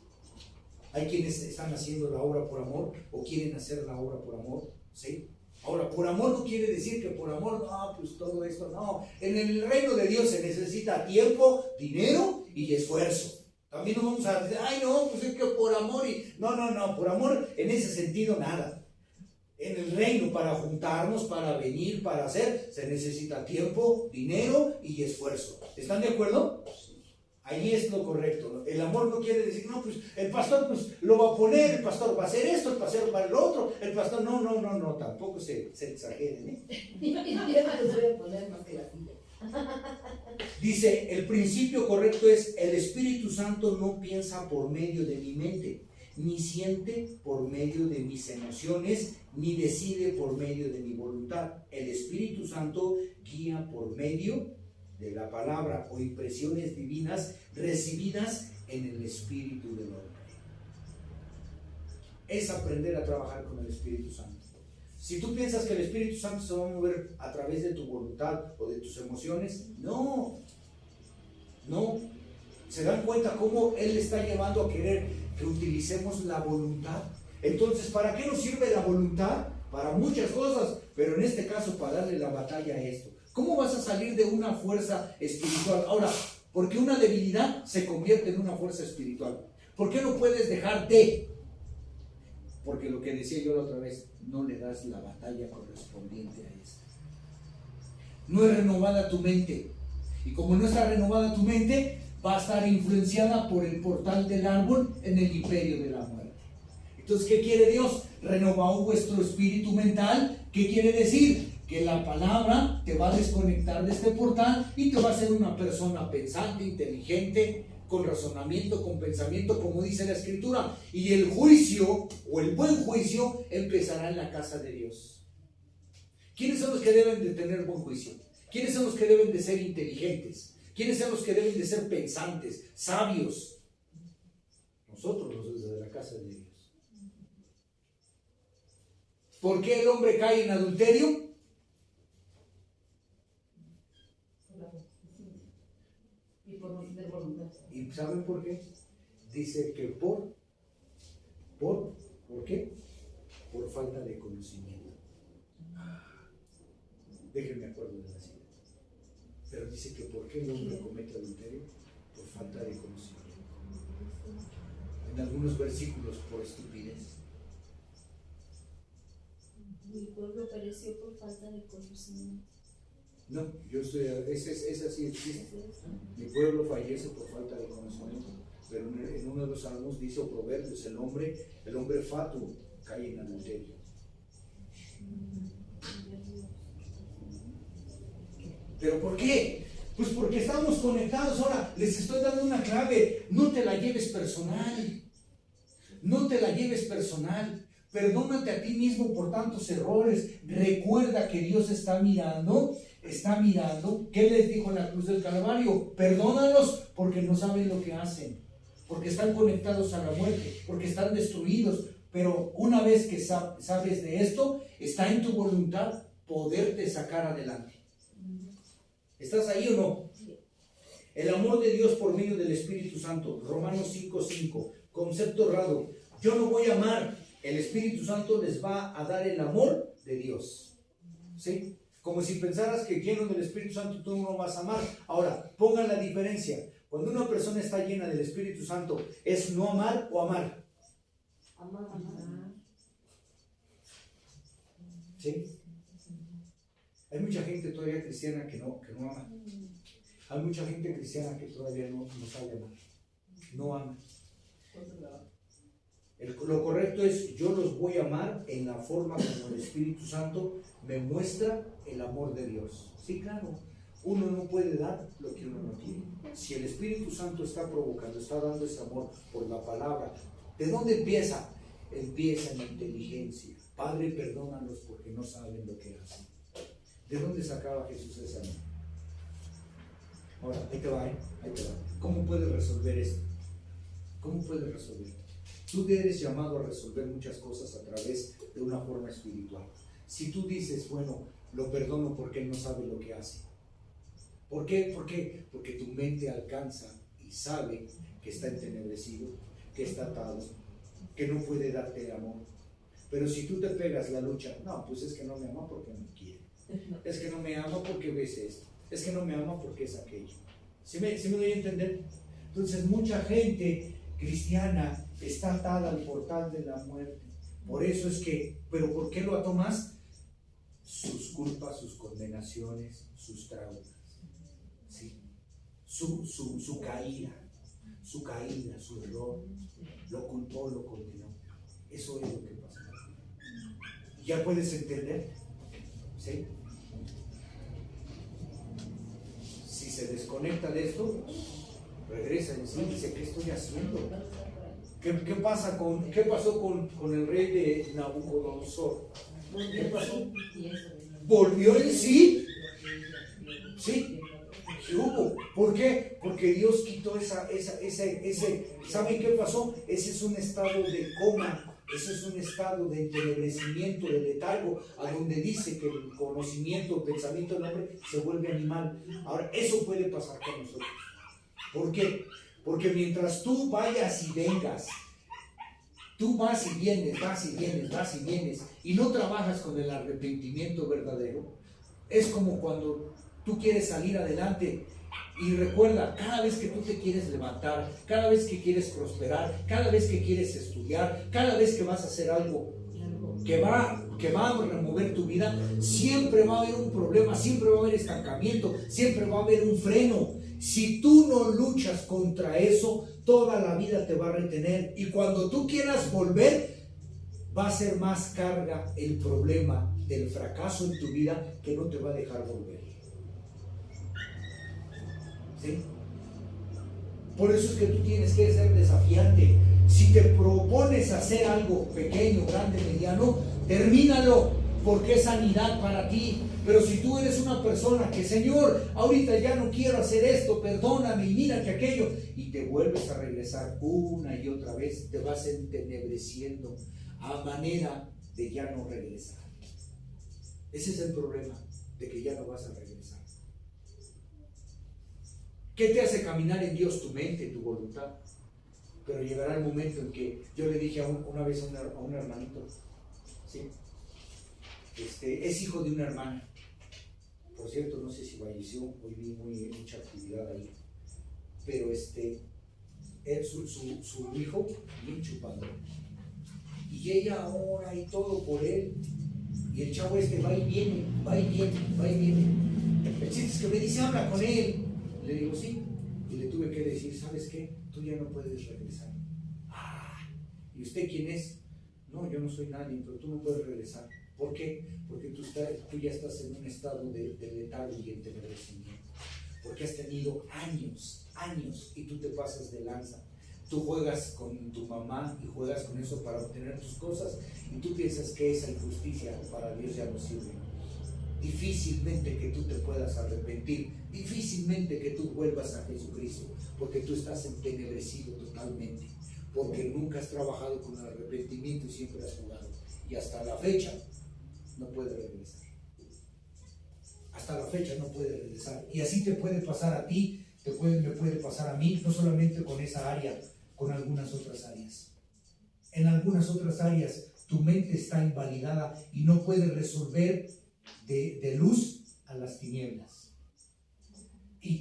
Hay quienes están haciendo la obra por amor o quieren hacer la obra por amor, ¿sí? Ahora, por amor no quiere decir que por amor, no, pues todo esto, no. En el reino de Dios se necesita tiempo, dinero y esfuerzo. También no vamos a decir, ay no, pues es que por amor y... No, por amor en ese sentido nada. En el reino, para juntarnos, para venir, para hacer, se necesita tiempo, dinero y esfuerzo. ¿Están de acuerdo? Ahí es lo correcto. El amor no quiere decir, no, pues el pastor pues, lo va a poner, el pastor va a hacer esto, el pastor va a hacer lo otro, el pastor, no, tampoco se exageren, ¿eh? Yo no les voy a poner más que la silla. Dice, el principio correcto es, el Espíritu Santo no piensa por medio de mi mente, ni siente por medio de mis emociones, ni decide por medio de mi voluntad. El Espíritu Santo guía por medio de la palabra o impresiones divinas recibidas en el Espíritu del hombre. Es aprender a trabajar con el Espíritu Santo. Si tú piensas que el Espíritu Santo se va a mover a través de tu voluntad o de tus emociones, no. ¿Se dan cuenta cómo Él está llevando a querer que utilicemos la voluntad? Entonces, ¿para qué nos sirve la voluntad? Para muchas cosas, pero en este caso para darle la batalla a esto. ¿Cómo vas a salir de una fuerza espiritual? Ahora, ¿por qué una debilidad se convierte en una fuerza espiritual? ¿Por qué no puedes dejar de? Porque lo que decía yo la otra vez, no le das la batalla correspondiente a esto. No es renovada tu mente. Y como no está renovada tu mente, va a estar influenciada por el portal del árbol en el imperio de la muerte. Entonces, ¿qué quiere Dios? Renovado vuestro espíritu mental. ¿Qué quiere decir? Que la palabra te va a desconectar de este portal y te va a hacer una persona pensante, inteligente, con razonamiento, con pensamiento, como dice la Escritura. Y el juicio, o el buen juicio, empezará en la casa de Dios. ¿Quiénes son los que deben de tener buen juicio? ¿Quiénes son los que deben de ser inteligentes? ¿Quiénes son los que deben de ser pensantes, sabios? Nosotros, los desde la casa de Dios. ¿Por qué el hombre cae en adulterio? Y por no tener voluntad. ¿Y saben por qué? Dice que ¿por qué? falta de conocimiento. Déjenme acuerdo de la cita. Pero dice que ¿por qué el hombre comete adulterio? Por falta de conocimiento. En algunos versículos, por estupidez. Mi pueblo pereció por falta de conocimiento. No, yo estoy, ese sí existe. Mi pueblo fallece por falta de conocimiento. Pero en uno de los salmos dice, o proverbios, el hombre fatuo cae en adulterio. ¿Pero por qué? Pues porque estamos conectados. Ahora les estoy dando una clave. No te la lleves personal. No te la lleves personal. Perdónate a ti mismo por tantos errores. Recuerda que Dios está mirando. ¿Qué les dijo en la cruz del Calvario? Perdónalos porque no saben lo que hacen. Porque están conectados a la muerte. Porque están destruidos. Pero una vez que sabes de esto, está en tu voluntad poderte sacar adelante. ¿Estás ahí o no? El amor de Dios por medio del Espíritu Santo. Romanos 5:5. Concepto errado. Yo no voy a amar. El Espíritu Santo les va a dar el amor de Dios. ¿Sí? Como si pensaras que lleno del Espíritu Santo tú no vas a amar. Ahora, pongan la diferencia. Cuando una persona está llena del Espíritu Santo, ¿es no amar o amar? Amar. ¿Sí? Hay mucha gente todavía cristiana que no ama. Hay mucha gente cristiana que todavía no sabe amar. No ama. Lo correcto es, yo los voy a amar en la forma como el Espíritu Santo me muestra el amor de Dios. Sí, claro. Uno no puede dar lo que uno no tiene. Si el Espíritu Santo está provocando, está dando ese amor por la palabra, ¿de dónde empieza? Empieza en la inteligencia. Padre, perdónalos porque no saben lo que hacen. ¿De dónde sacaba Jesús ese amor? Ahora, ahí te va. ¿Cómo puedes resolver esto? ¿Cómo puedes resolver? Tú eres llamado a resolver muchas cosas a través de una forma espiritual. Si tú dices, bueno, lo perdono porque él no sabe lo que hace. ¿Por qué? Porque tu mente alcanza y sabe que está entenebrecido, que está atado, que no puede darte amor. Pero si tú te pegas la lucha, no, pues es que no me ama porque me quiere. Es que no me ama porque ves esto. Es que no me ama porque es aquello. ¿Sí me doy a entender? Entonces mucha gente cristiana está atada al portal de la muerte. Por eso es que, ¿pero por qué lo ató más? Sus culpas, sus condenaciones, sus traumas. ¿Sí? Su caída, su error. Lo culpó, lo condenó. Eso es lo que pasa. ¿Ya puedes entender? ¿Sí? Si se desconecta de esto, regresa en sí y dice, ¿qué estoy haciendo? ¿Qué pasó con el rey de Nabucodonosor? ¿Qué pasó? ¿Volvió en sí? ¿Sí? ¿Qué hubo? ¿Por qué? Porque Dios quitó ¿saben qué pasó? Ese es un estado de coma. Ese es un estado de entenebrecimiento, de letargo, a donde dice que el conocimiento, el pensamiento del hombre se vuelve animal. Ahora, eso puede pasar con nosotros. ¿Por qué? Porque mientras tú vayas y vengas, tú vas y vienes, y no trabajas con el arrepentimiento verdadero, es como cuando tú quieres salir adelante. Y recuerda, cada vez que tú te quieres levantar, cada vez que quieres prosperar, cada vez que quieres estudiar, cada vez que vas a hacer algo que va a remover tu vida, siempre va a haber un problema, siempre va a haber estancamiento, siempre va a haber un freno. Si tú no luchas contra eso, toda la vida te va a retener. Y cuando tú quieras volver, va a ser más carga el problema del fracaso en tu vida que no te va a dejar volver. ¿Sí? Por eso es que tú tienes que ser desafiante. Si te propones hacer algo pequeño, grande, mediano, termínalo, porque es sanidad para ti. Pero si tú eres una persona que, Señor, ahorita ya no quiero hacer esto, perdóname, y mira que aquello, y te vuelves a regresar una y otra vez, te vas entenebreciendo a manera de ya no regresar. Ese es el problema, de que ya no vas a regresar. ¿Qué te hace caminar en Dios? Tu mente, tu voluntad. Pero llegará el momento en que yo le dije una vez a un hermanito, ¿sí? Es hijo de una hermana. Por cierto, no sé si falleció, hoy vi mucha actividad ahí. Pero su hijo, bien chupando. Y ella ora y todo por él. Y el chavo va y viene, va y viene, va y viene. El chiste es que me dice, habla con él. Le digo, sí. Y le tuve que decir, ¿sabes qué? Tú ya no puedes regresar. Ah, ¿y usted quién es? No, yo no soy nadie, pero tú no puedes regresar. ¿Por qué? Porque tú ya estás en un estado de letargo y entenebrecimiento. Porque has tenido años y tú te pasas de lanza. Tú juegas con tu mamá y juegas con eso para obtener tus cosas y tú piensas que esa injusticia para Dios ya no sirve. Difícilmente que tú te puedas arrepentir, difícilmente que tú vuelvas a Jesucristo, porque tú estás entenebrecido totalmente, porque nunca has trabajado con el arrepentimiento y siempre has jugado. Y hasta la fecha no puede regresar. Hasta la fecha no puede regresar. Y así te puede pasar a ti, me puede pasar a mí, no solamente con esa área, con algunas otras áreas. En algunas otras áreas tu mente está invalidada y no puede resolver de luz a las tinieblas. Y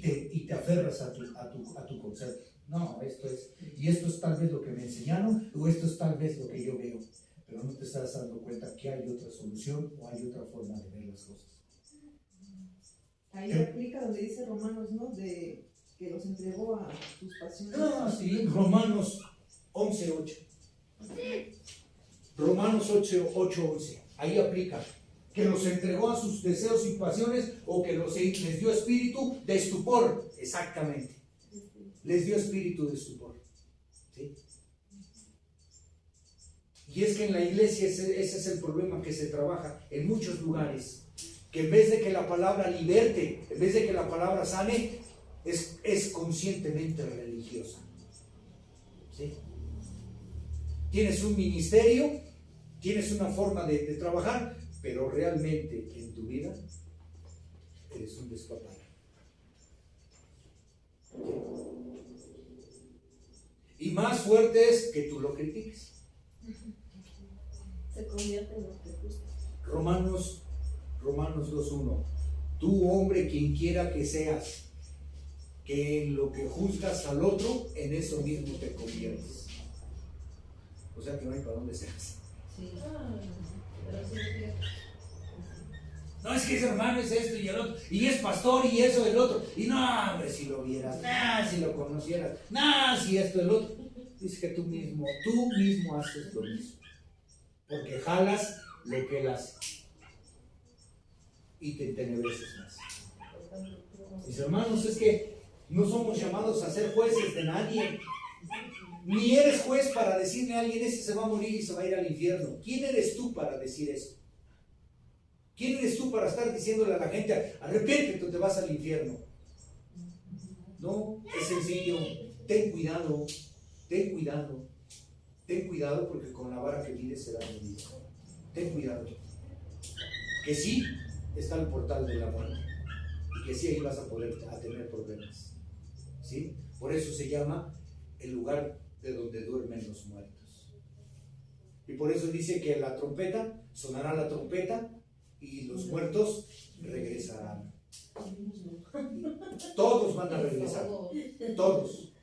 te aferras a tu concepto. No, esto es tal vez lo que me enseñaron, o esto es tal vez lo que yo veo. Pero no te estás dando cuenta que hay otra solución o hay otra forma de ver las cosas. Ahí aplica donde dice Romanos, ¿no? De que los entregó a sus pasiones. Ah, sí, Romanos 11:8. Romanos 8:11. Ahí aplica. Que los entregó a sus deseos y pasiones o que les dio espíritu de estupor. Exactamente. Les dio espíritu de estupor. ¿Sí? Y es que en la iglesia ese es el problema que se trabaja en muchos lugares. Que en vez de que la palabra liberte, en vez de que la palabra sane, es conscientemente religiosa. ¿Sí? Tienes un ministerio, tienes una forma de trabajar, pero realmente en tu vida eres un despapalle. Y más fuerte es que tú lo critiques. Se convierte en lo que gusta. Romanos 2:1. Tú, hombre, quien quiera que seas, que en lo que juzgas al otro, en eso mismo te conviertes. O sea que no hay para dónde seas. Sí. Pero sí es cierto. No, es que ese hermano es esto y el otro, y es pastor y eso el otro, y no, hombre, si lo vieras, si lo conocieras, si esto el otro. Dice que tú mismo haces lo mismo, porque jalas lo que él hace y te entenebreces más. Mis hermanos, es que no somos llamados a ser jueces de nadie. Ni eres juez para decirle a alguien, ese se va a morir y se va a ir al infierno. ¿Quién eres tú para decir eso? ¿Quién eres tú para estar diciéndole a la gente, arrepiéntete, te vas al infierno? No, es sencillo. Ten cuidado, porque con la vara que mides será medida. Ten cuidado. Que sí está el portal de la muerte y que sí ahí vas a tener problemas. ¿Sí? Por eso se llama el lugar de donde duermen los muertos. Y por eso dice que sonará la trompeta y los muertos regresarán. Todos van a regresar. Todos.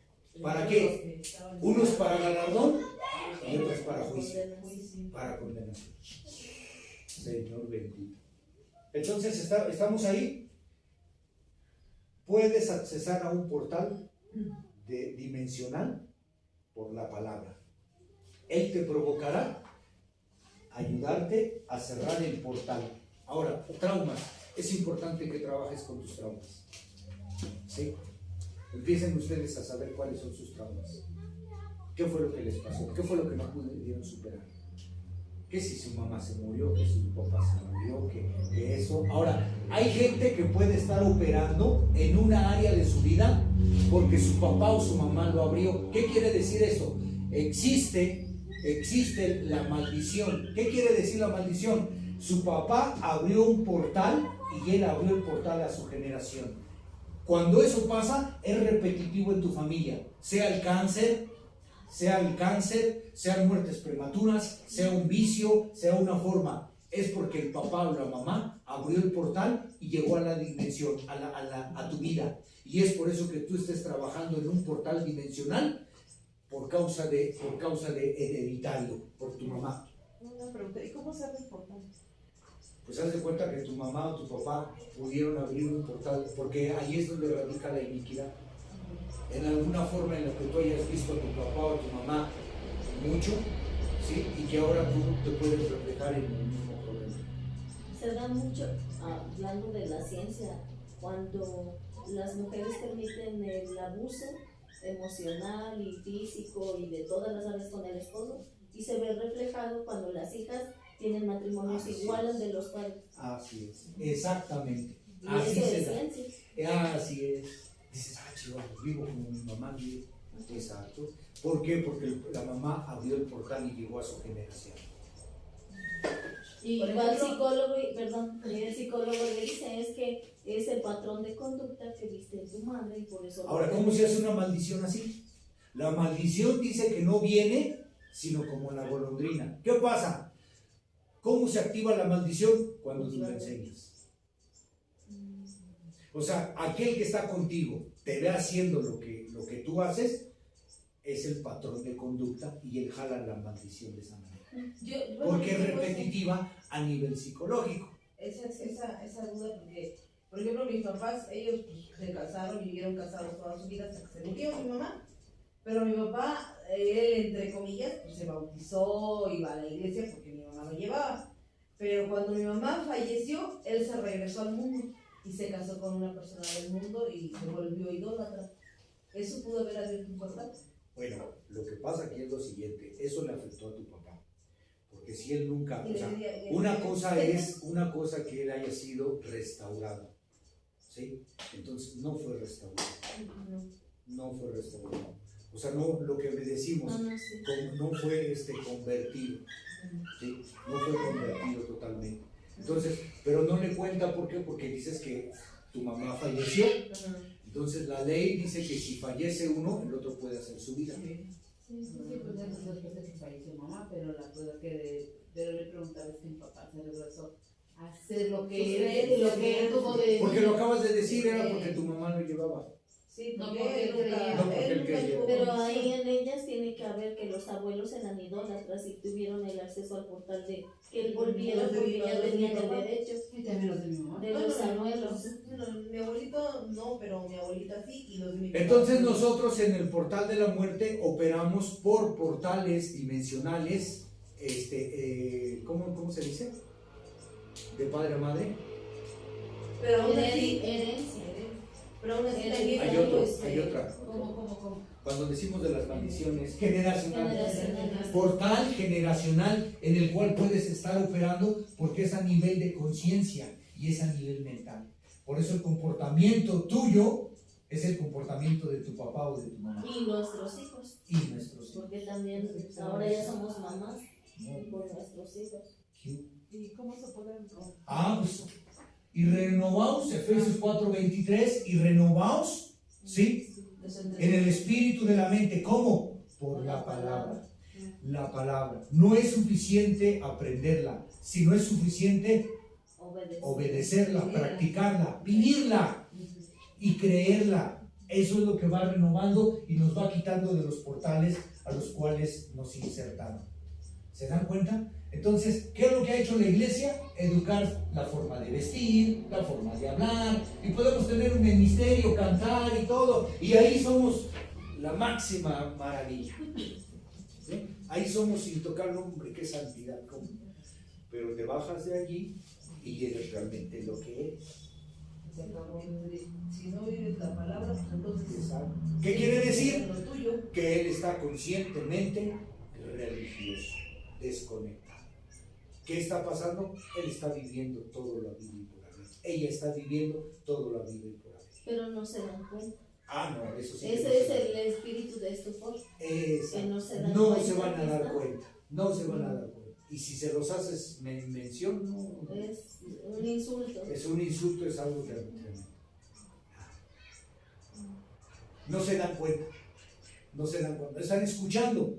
¿Para qué? Unos para galardón y otros para juicio, para condenación. Señor bendito. Entonces estamos ahí. Puedes accesar a un portal dimensional por la palabra. Él te provocará ayudarte a cerrar el portal. Ahora, traumas. Es importante que trabajes con tus traumas. ¿Sí? Empiecen ustedes a saber cuáles son sus traumas. ¿Qué fue lo que les pasó? ¿Qué fue lo que no pudieron superar? Que si su mamá se murió, que su papá se murió, que eso. Ahora, hay gente que puede estar operando en una área de su vida porque su papá o su mamá lo abrió. ¿Qué quiere decir eso? Existe la maldición. ¿Qué quiere decir la maldición? Su papá abrió un portal y él abrió el portal a su generación. Cuando eso pasa, es repetitivo en tu familia, sea el cáncer, sea el cáncer, sean muertes prematuras, sea un vicio, sea una forma. Es porque el papá o la mamá abrió el portal y llegó a la dimensión, a tu vida. Y es por eso que tú estés trabajando en un portal dimensional por causa de hereditario, por tu mamá. Una pregunta, ¿y cómo se abre el portal? Pues haz de cuenta que tu mamá o tu papá pudieron abrir un portal, porque ahí es donde radica la iniquidad. En alguna forma en la que tú hayas visto a tu papá o a tu mamá mucho, ¿sí? Y que ahora tú te puedes reflejar en el mismo problema. Se da mucho, hablando de la ciencia, cuando las mujeres permiten el abuso emocional y físico y de todas las áreas con el esposo, y se ve reflejado cuando las hijas tienen matrimonios iguales de los padres. Así es, exactamente. Y Así eso se es da. ciencia. Así es. Dices, chihuahua, vivo como mi mamá vive. Exacto. ¿Por qué? Porque la mamá abrió el portal y llegó a su generación. Y Por va el ejemplo, psicólogo, el psicólogo le dice es que es el patrón de conducta que viste en tu madre y por eso... Ahora, ¿cómo se hace una maldición así? La maldición dice que no viene, sino como la golondrina. ¿Qué pasa? ¿Cómo se activa la maldición? Cuando tú la enseñas. O sea, aquel que está contigo te ve haciendo lo que tú haces, es el patrón de conducta y él jala la maldición de esa manera. Porque es repetitiva a nivel psicológico. Esa duda, porque, por ejemplo, mis papás, ellos pues, se casaron y vivieron casados toda su vida hasta que se murió mi mamá. Pero mi papá, él, entre comillas, pues, se bautizó, iba a la iglesia porque mi mamá lo llevaba. Pero cuando mi mamá falleció, él se regresó al mundo y se casó con una persona del mundo y se volvió idólatra. ¿Eso pudo haber abierto un portal? Bueno, lo que pasa aquí es lo siguiente, eso le afectó a tu papá. Porque si él nunca, o sea, una cosa que él haya sido restaurado, ¿sí? Entonces no fue restaurado. No fue restaurado. O sea, no, lo que decimos, no fue convertido, ¿sí? No fue convertido totalmente. Entonces, pero no le cuenta, ¿por qué? Porque dices que tu mamá falleció. Entonces la ley dice que si fallece uno, el otro puede hacer su vida. Sí, pues ya después de que falleció mamá, pero la cosa pero le preguntaba es que mi papá se regresó a hacer lo que él tuvo de... Porque lo acabas de decir, era porque tu mamá lo llevaba. Sí, No, porque porque él creía. No, porque él creía. tuvo Pero condición. ahí en ellas tiene que haber que los abuelos eran idólatras y tuvieron el acceso al portal de que él volviera porque ya tenían el derecho Y también los de mi mamá. de los abuelos. Mi abuelito no, pero mi abuelita sí, y los de mi papá. Entonces nosotros en el portal de la muerte operamos por portales dimensionales, ¿cómo se dice? De padre a madre. Pero aún así, Herencia. pero aún así también Hay otra. ¿Cómo? Cuando decimos de las maldiciones generacionales. Generacional. Portal generacional en el cual puedes estar operando porque es a nivel de conciencia y es a nivel mental. Por eso el comportamiento tuyo es el comportamiento de tu papá o de tu mamá. Y nuestros hijos, Y nuestros hijos. porque también ahora ya somos mamás por nuestros hijos. ¿Y cómo se puede? Pues, y renovaos, Efesios 4:23, y renovaos, ¿sí? En el espíritu de la mente. ¿Cómo? Por la palabra. La palabra. No es suficiente aprenderla, sino es suficiente obedecerla, practicarla, vivirla y creerla. Eso es lo que va renovando y nos va quitando de los portales a los cuales nos insertaron. ¿Se dan cuenta? Entonces, ¿qué es lo que ha hecho la iglesia? Educar la forma de vestir, la forma de hablar, y podemos tener un ministerio, cantar y todo, y ahí somos la máxima maravilla. ¿Sí? Ahí somos sin tocar nombre, qué santidad. ¿Cómo? Pero te bajas de allí y eres realmente lo que eres. Si no vives la palabra, pues entonces... ¿Qué quiere decir? Lo tuyo. Que él está conscientemente religioso, desconectado. ¿Qué está pasando? Él está viviendo todo lo habido y por haber. Ella está viviendo todo lo habido y por haber. Pero no se dan cuenta. No, eso sí. Ese es el espíritu de estupor. Que no se dan No cuenta se van a que dar está. cuenta. No se van a dar cuenta. Y si se los haces mención, no. Es un insulto. Es un insulto, es algo tremendo. No se dan cuenta. no se dan cuenta, están escuchando,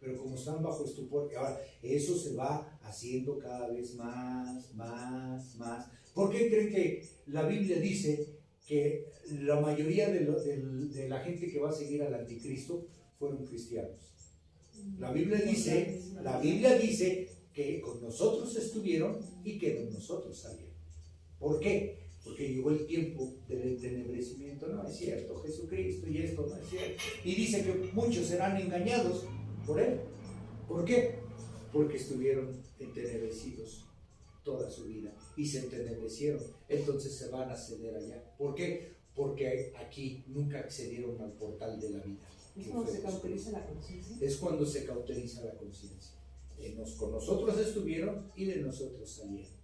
pero como están bajo estupor, ahora eso se va haciendo cada vez más. ¿Por qué creen que la Biblia dice que la mayoría de la gente que va a seguir al anticristo fueron cristianos? La Biblia dice que con nosotros estuvieron y que de nosotros salieron. ¿Por qué? Porque llegó el tiempo del entenebrecimiento. No es cierto, Jesucristo y esto no es cierto. Y dice que muchos serán engañados por él. ¿Por qué? Porque estuvieron entenebrecidos toda su vida y se entenebrecieron. Entonces se van a ceder allá. ¿Por qué? Porque aquí nunca accedieron al portal de la vida. Es cuando se cauteriza la conciencia. Es cuando se cauteriza la conciencia. Con nosotros estuvieron y de nosotros salieron.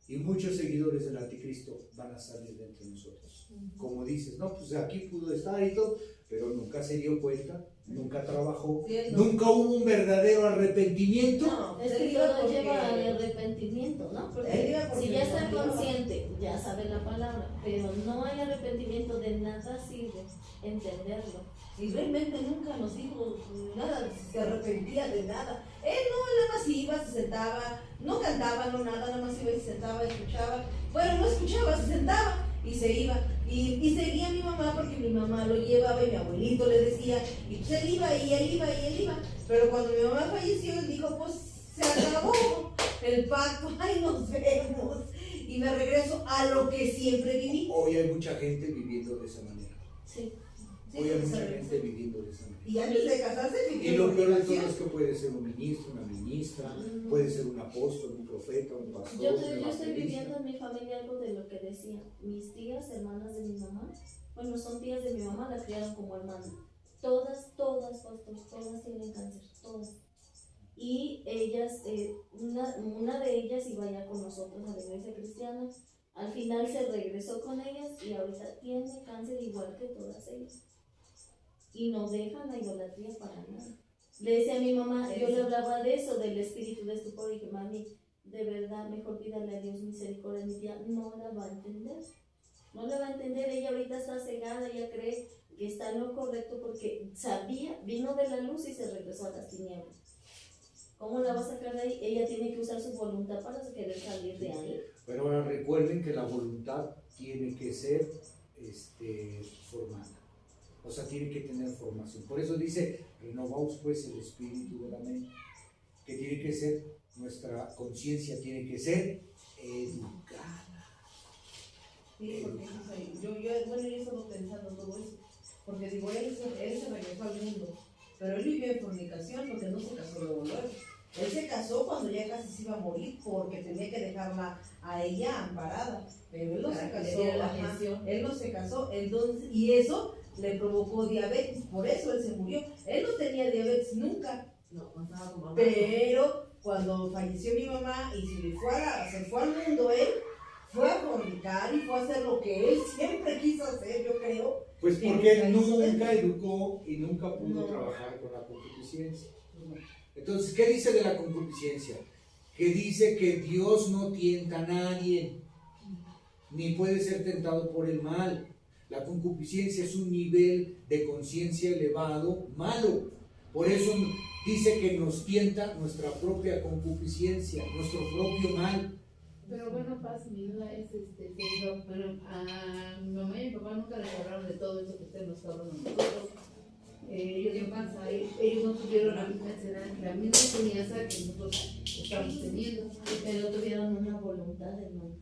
Y muchos seguidores del anticristo van a salir de entre nosotros. Como dices, no, pues aquí pudo estar y todo, pero nunca se dio cuenta, nunca trabajó, nunca hubo un verdadero arrepentimiento. No, es que todo lleva al arrepentimiento, ¿no? Porque si ya está consciente, ya sabe la palabra, pero no hay arrepentimiento, de nada sirve entenderlo. Y realmente nunca nos dijo nada, se arrepentía de nada. Él no, nada más iba, se sentaba, no cantaba, no nada, nada más iba y se sentaba, escuchaba. Bueno, no escuchaba, se sentaba y se iba. Y seguía a mi mamá porque mi mamá lo llevaba y mi abuelito le decía, y pues él iba y él iba y él iba. Pero cuando mi mamá falleció, él dijo, pues se acabó el pacto, ay, nos vemos. Y me regreso a lo que siempre viví. Hoy hay mucha gente viviendo de esa manera. Sí. Hoy hay mucha gente viviendo de esa manera. Y antes de casarse vivió. Y lo peor de todo es que puede ser un ministro, una ministra, puede ser un apóstol, un profeta, un pastor. Yo estoy viviendo en mi familia algo de lo que decía. Mis tías, hermanas de mi mamá, bueno, son tías de mi mamá, la criaron como hermana. Todas, pastor, todas tienen cáncer, todas. Y ellas, una de ellas iba ya con nosotros a la iglesia cristiana. Al final se regresó con ellas y ahorita tiene cáncer igual que todas ellas. Y no dejan la idolatría para nada. Le decía a mi mamá, yo le hablaba de eso, del espíritu de estupor, y dije, mami, de verdad, mejor pídale a Dios misericordia. Mi tía no la va a entender. No la va a entender, ella ahorita está cegada, ella cree que está en lo correcto porque sabía, vino de la luz y se regresó a las tinieblas. ¿Cómo la va a sacar de ahí? Ella tiene que usar su voluntad para querer salir de ahí. Pero ahora recuerden que la voluntad tiene que ser formada. O sea, tiene que tener formación. Por eso dice, renovaos pues el espíritu de la mente. Que tiene que ser, nuestra conciencia tiene que ser educada. Sí, porque yo he estado pensando todo eso. Porque digo, él se regresó al mundo. Pero él vivió en fornicación porque no se casó luego. Él se casó cuando ya casi se iba a morir porque tenía que dejarla a ella amparada. Pero él no se casó. Él no se casó. Entonces, y eso le provocó diabetes. Por eso él se murió. Él no tenía diabetes nunca. No, pasaba como mamá. Pero cuando falleció mi mamá y se fue al mundo, él fue a fornicar y fue a hacer lo que él siempre quiso hacer, yo creo. Pues porque él nunca educó y nunca pudo trabajar con la concupiscencia. Entonces, ¿qué dice de la concupiscencia? Que dice que Dios no tienta a nadie, ni puede ser tentado por el mal. La concupiscencia es un nivel de conciencia elevado, malo. Por eso dice que nos tienta nuestra propia concupiscencia, nuestro propio mal. Pero bueno, Paz, mi duda es, pero a mi mamá y mi papá nunca les hablaron de todo eso que usted nos está hablando a nosotros. ¿Qué pasa? Ellos no tuvieron la misma enseñanza que nosotros estamos teniendo. Pero tuvieron una voluntad, hermano.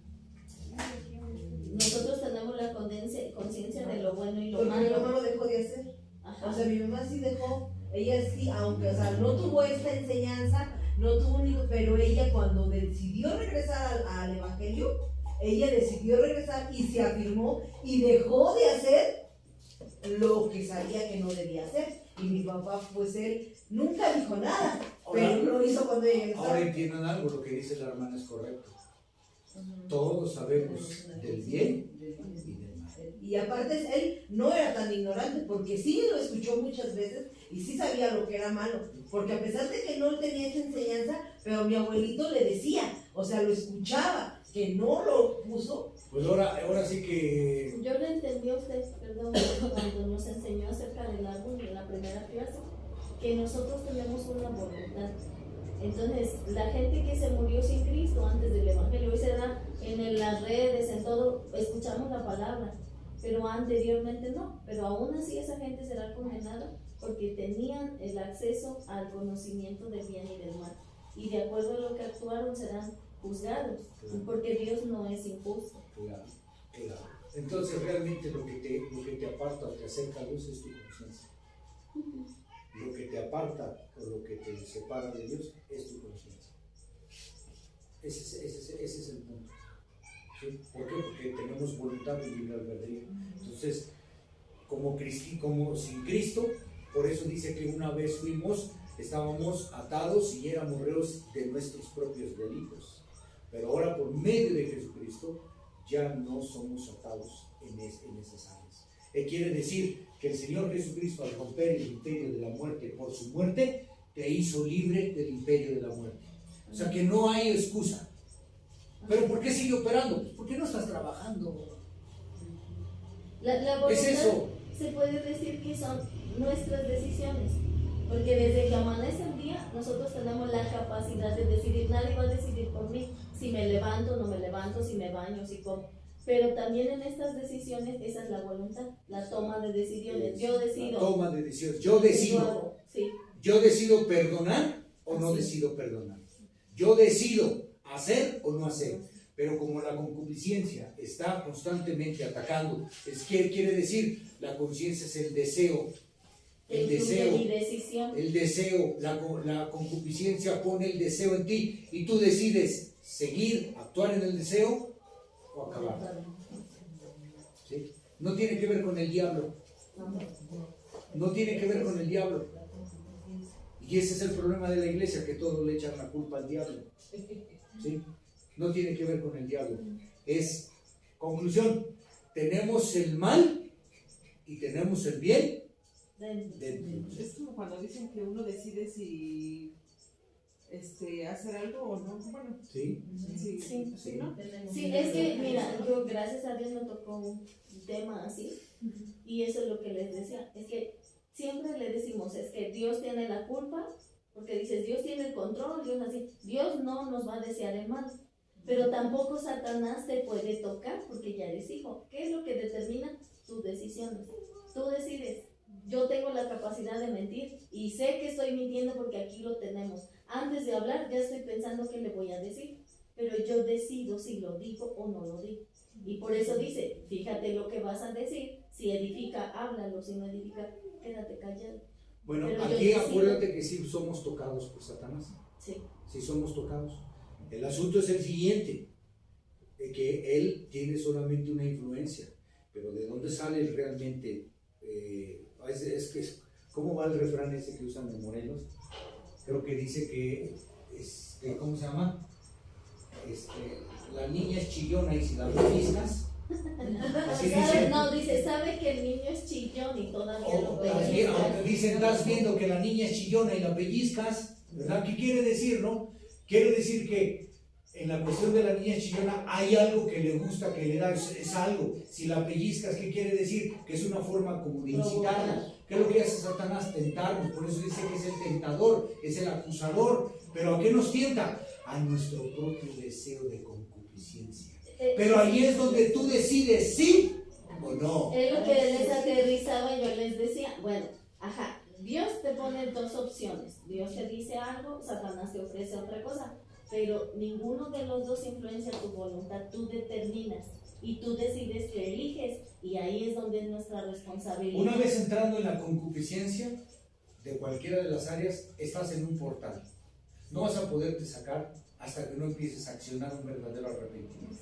Nosotros tenemos la conciencia de lo bueno y lo Porque malo. mi mamá lo dejó de hacer. Ajá. O sea, mi mamá sí dejó, ella sí, aunque, o sea, no tuvo esta enseñanza, no tuvo ni, pero ella cuando decidió regresar al evangelio, ella decidió regresar y se afirmó y dejó de hacer lo que sabía que no debía hacer. Y mi papá, pues él nunca dijo nada, pero lo hizo cuando ella estaba. Ahora entiendan algo, lo que dice la hermana es correcto. Todos sabemos del bien y del mal. Y aparte él no era tan ignorante porque sí lo escuchó muchas veces y sí sabía lo que era malo. Porque a pesar de que no tenía esa enseñanza, pero mi abuelito le decía, o sea, lo escuchaba. que no lo puso. Pues ahora sí que... Yo le entendí a usted, perdón, cuando nos enseñó acerca del árbol en la primera clase, que nosotros tenemos una voluntad. Entonces, la gente que se murió sin Cristo antes del Evangelio, hoy se da en las redes, en todo, escuchamos la palabra, pero anteriormente no. Pero aún así esa gente será condenada porque tenían el acceso al conocimiento del bien y del mal. Y de acuerdo a lo que actuaron serán juzgados, porque Dios no es injusto. Claro. Entonces realmente lo que te aparta o te acerca a Dios es tu conciencia. Lo que te aparta o lo que te separa de Dios es tu conciencia. Ese es el punto. ¿Sí? ¿Por qué? Porque tenemos voluntad de libre albedrío. Entonces, como sin Cristo, por eso dice que una vez estábamos atados y éramos reos de nuestros propios delitos. Pero ahora por medio de Jesucristo ya no somos atados en esas áreas. Quiere decir que el Señor Jesucristo, al romper el imperio de la muerte por su muerte, te hizo libre del imperio de la muerte. O sea que no hay excusa. ¿Pero por qué sigue operando? Pues porque no estás trabajando. La voluntad Es eso. se puede decir que son nuestras decisiones, porque desde que amanece el día nosotros tenemos la capacidad de decidir. Nadie va a decidir por mí si me levanto o no me levanto, si me baño, si como. Pero también en estas decisiones esa es la voluntad, la toma de decisiones. Yo decido. La toma de decisiones. Yo decido. Sí. Yo decido perdonar o no decido perdonar. Yo decido hacer o no hacer. Pero como la concupiscencia está constantemente atacando, ¿qué quiere decir? La conciencia es el deseo. El deseo, la concupiscencia pone el deseo en ti y tú decides seguir, actuar en el deseo o acabar. ¿Sí? No tiene que ver con el diablo. No tiene que ver con el diablo. Y ese es el problema de la iglesia, que todos le echan la culpa al diablo. ¿Sí? No tiene que ver con el diablo. Es, conclusión, tenemos el mal y tenemos el bien dentro. Es como cuando dicen que uno decide si hacer algo o no. Bueno, ¿Sí? Sí, ¿no? Sí, es que, mira, yo gracias a Dios me tocó un tema así, y eso es lo que les decía, es que siempre le decimos, es que Dios tiene la culpa, porque dices, Dios tiene el control, Dios así, Dios no nos va a desear el mal, pero tampoco Satanás te puede tocar porque ya eres hijo. ¿Qué es lo que determina? Tus decisiones. Tú decides, yo tengo la capacidad de mentir y sé que estoy mintiendo porque aquí lo tenemos. Antes de hablar ya estoy pensando qué le voy a decir, pero yo decido si lo digo o no lo digo. Y por eso dice, fíjate lo que vas a decir, si edifica, háblalo, si no edifica, quédate callado. Bueno, Pero aquí yo acuérdate que sí somos tocados por Satanás. Sí. Sí somos tocados. El asunto es el siguiente, de que él tiene solamente una influencia, pero ¿de dónde sale realmente? ¿Cómo va el refrán ese que usan en Morelos? Creo que dice que, ¿cómo se llama? La niña es chillona y si la pellizcas, así dice. No, dice, sabe que el niño es chillón y todavía lo pellizca. Dicen, estás viendo que la niña es chillona y la pellizcas, ¿verdad? ¿Qué quiere decir, no? Quiere decir que en la cuestión de la niña chillona hay algo que le gusta, que le da, es algo. Si la pellizcas, ¿qué quiere decir? Que es una forma como de incitarnos. ¿Qué es lo que hace Satanás? Tentarnos. Por eso dice que es el tentador, es el acusador. ¿Pero a qué nos tienta? A nuestro propio deseo de concupiscencia. Pero ahí es donde tú decides sí o no. Es lo que les aterrizaba y yo les decía, bueno, Dios te pone dos opciones. Dios te dice algo, Satanás te ofrece otra cosa. Pero ninguno de los dos influencia tu voluntad, tú determinas y tú decides que eliges, y ahí es donde es nuestra responsabilidad. Una vez entrando en la concupiscencia de cualquiera de las áreas, estás en un portal. No vas a poderte sacar hasta que no empieces a accionar un verdadero arrepentimiento.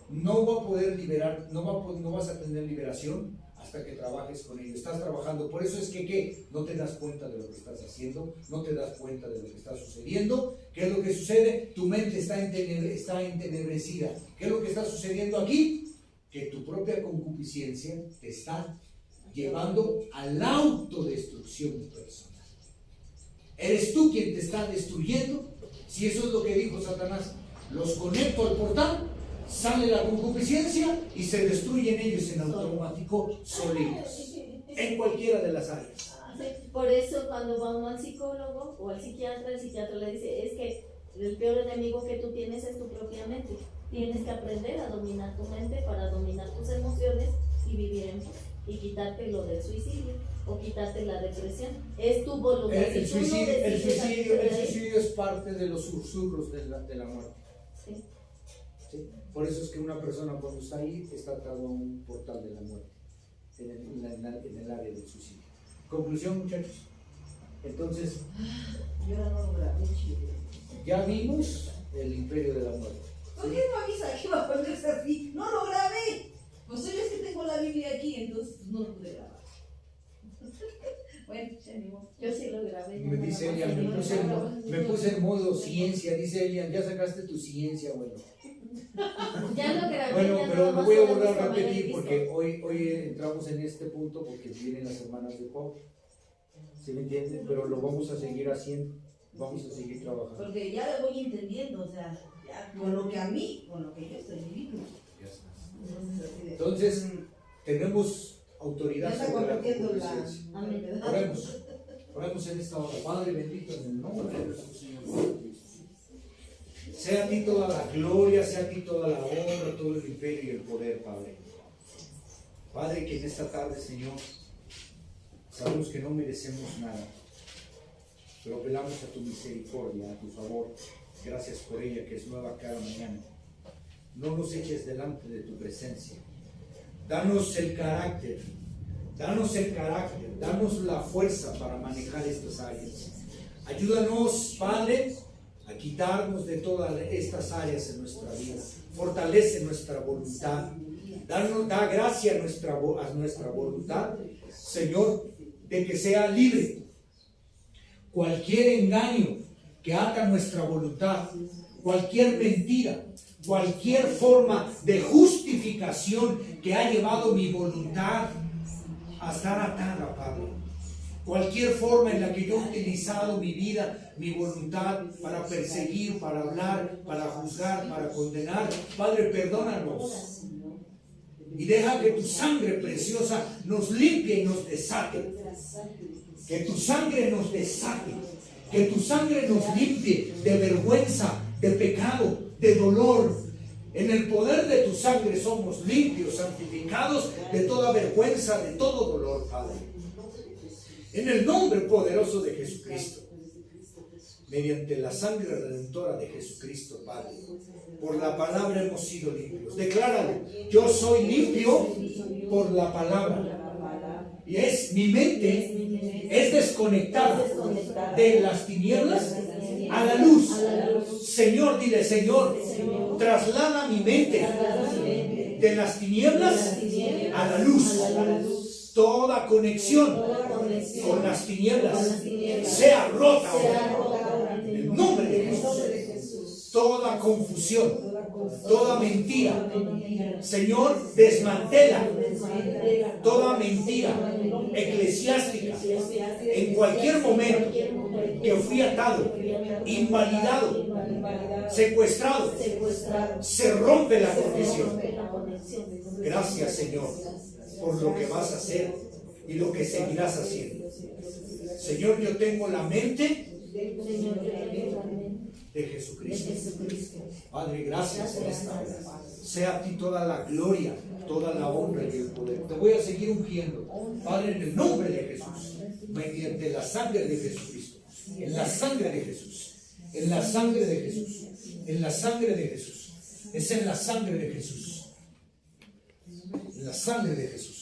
No va a poder liberar, no vas a tener liberación hasta que trabajes con ello. Estás trabajando, por eso es que ¿qué? No te das cuenta de lo que estás haciendo, no te das cuenta de lo que está sucediendo. ¿Qué es lo que sucede? Tu mente está entenebrecida. ¿Qué es lo que está sucediendo aquí? Que tu propia concupiscencia te está llevando a la autodestrucción personal. ¿Eres tú quien te está destruyendo? Si eso es lo que dijo Satanás, los conecto al portal sale la concupiscencia y se destruyen ellos en automático solitos, en cualquiera de las áreas. Sí, por eso cuando va uno al psicólogo o al psiquiatra, el psiquiatra le dice, es que el peor enemigo que tú tienes es tu propia mente. Tienes que aprender a dominar tu mente para dominar tus emociones y vivir en paz. Y quitarte lo del suicidio o quitarte la depresión. Es tu voluntad. El Si tú no suicidio decides es parte de los susurros de la muerte. Sí. ¿Sí? Por eso es que una persona cuando está ahí está atado a un portal de la muerte, en el área del suicidio. Conclusión, muchachos. Entonces, Yo ahora no lo grabé, chido. ya vimos el imperio de la muerte. ¿Por qué no avisa que iba a ponerse así? ¡No lo grabé! Pues yo es que tengo la Biblia aquí, entonces pues, no lo pude grabar. Bueno, se animó. Yo sí lo grabé. Me dice Elian, me puse en modo ciencia, dice Elian, ya sacaste tu ciencia, bueno. Ya lo grabé. Bueno, ya pero nada lo más voy a ahora volver a mismo me lo he repetir visto. porque hoy entramos en este punto porque vienen las hermanas de pop. ¿Sí me entienden? Pero lo vamos a seguir haciendo, vamos a seguir trabajando. Porque ya lo voy entendiendo, o sea, ya con lo que yo estoy viviendo. Entonces, tenemos Ya autoridad está sobre la compartiendo la... concupiscencia. Amén. Oremos en esta hora. Padre bendito, en el nombre de nuestro Señor Jesucristo. Sea a ti toda la gloria, sea a ti toda la honra, todo el imperio y el poder, Padre. Padre, que en esta tarde, Señor, sabemos que no merecemos nada, pero apelamos a tu misericordia, a tu favor. Gracias por ella, que es nueva cada mañana. No nos eches delante de tu presencia. Danos el carácter, danos la fuerza para manejar estas áreas. Ayúdanos, Padre, a quitarnos de todas estas áreas en nuestra vida. Fortalece nuestra voluntad. Da gracia a nuestra voluntad, Señor, de que sea libre. Cualquier engaño que ata nuestra voluntad, cualquier mentira, cualquier forma de justificación que ha llevado mi voluntad a estar atada, Padre. Cualquier forma en la que yo he utilizado mi vida, mi voluntad para perseguir, para hablar, para juzgar, para condenar. Padre, perdónanos. Y deja que tu sangre preciosa nos limpie y nos desate. Que tu sangre nos desate. Que tu sangre nos limpie de vergüenza, de pecado, de dolor. En el poder de tu sangre somos limpios, santificados de toda vergüenza, de todo dolor, Padre. En el nombre poderoso de Jesucristo, mediante la sangre redentora de Jesucristo, Padre, por la palabra hemos sido limpios. Decláralo, yo soy limpio por la palabra. Y es mi mente, es desconectada de las tinieblas a la luz. Señor, dile, Señor, traslada mi mente de las tinieblas a la luz. Toda conexión con las tinieblas sea rota ahora. En el nombre de Jesús. Toda confusión, toda mentira, Señor, desmantela toda mentira eclesiástica en cualquier momento que fui atado, invalidado, secuestrado, se rompe la condición. Gracias, Señor, por lo que vas a hacer y lo que seguirás haciendo. Señor, yo tengo la mente de Jesucristo. Padre, gracias en esta hora. Sea a ti toda la gloria, toda la honra y el poder. Te voy a seguir ungiendo, Padre, en el nombre de Jesús, mediante la sangre de Jesucristo, en la sangre de Jesús, en la sangre de Jesús, en la sangre de Jesús. Es en la sangre de Jesús, en la sangre de Jesús.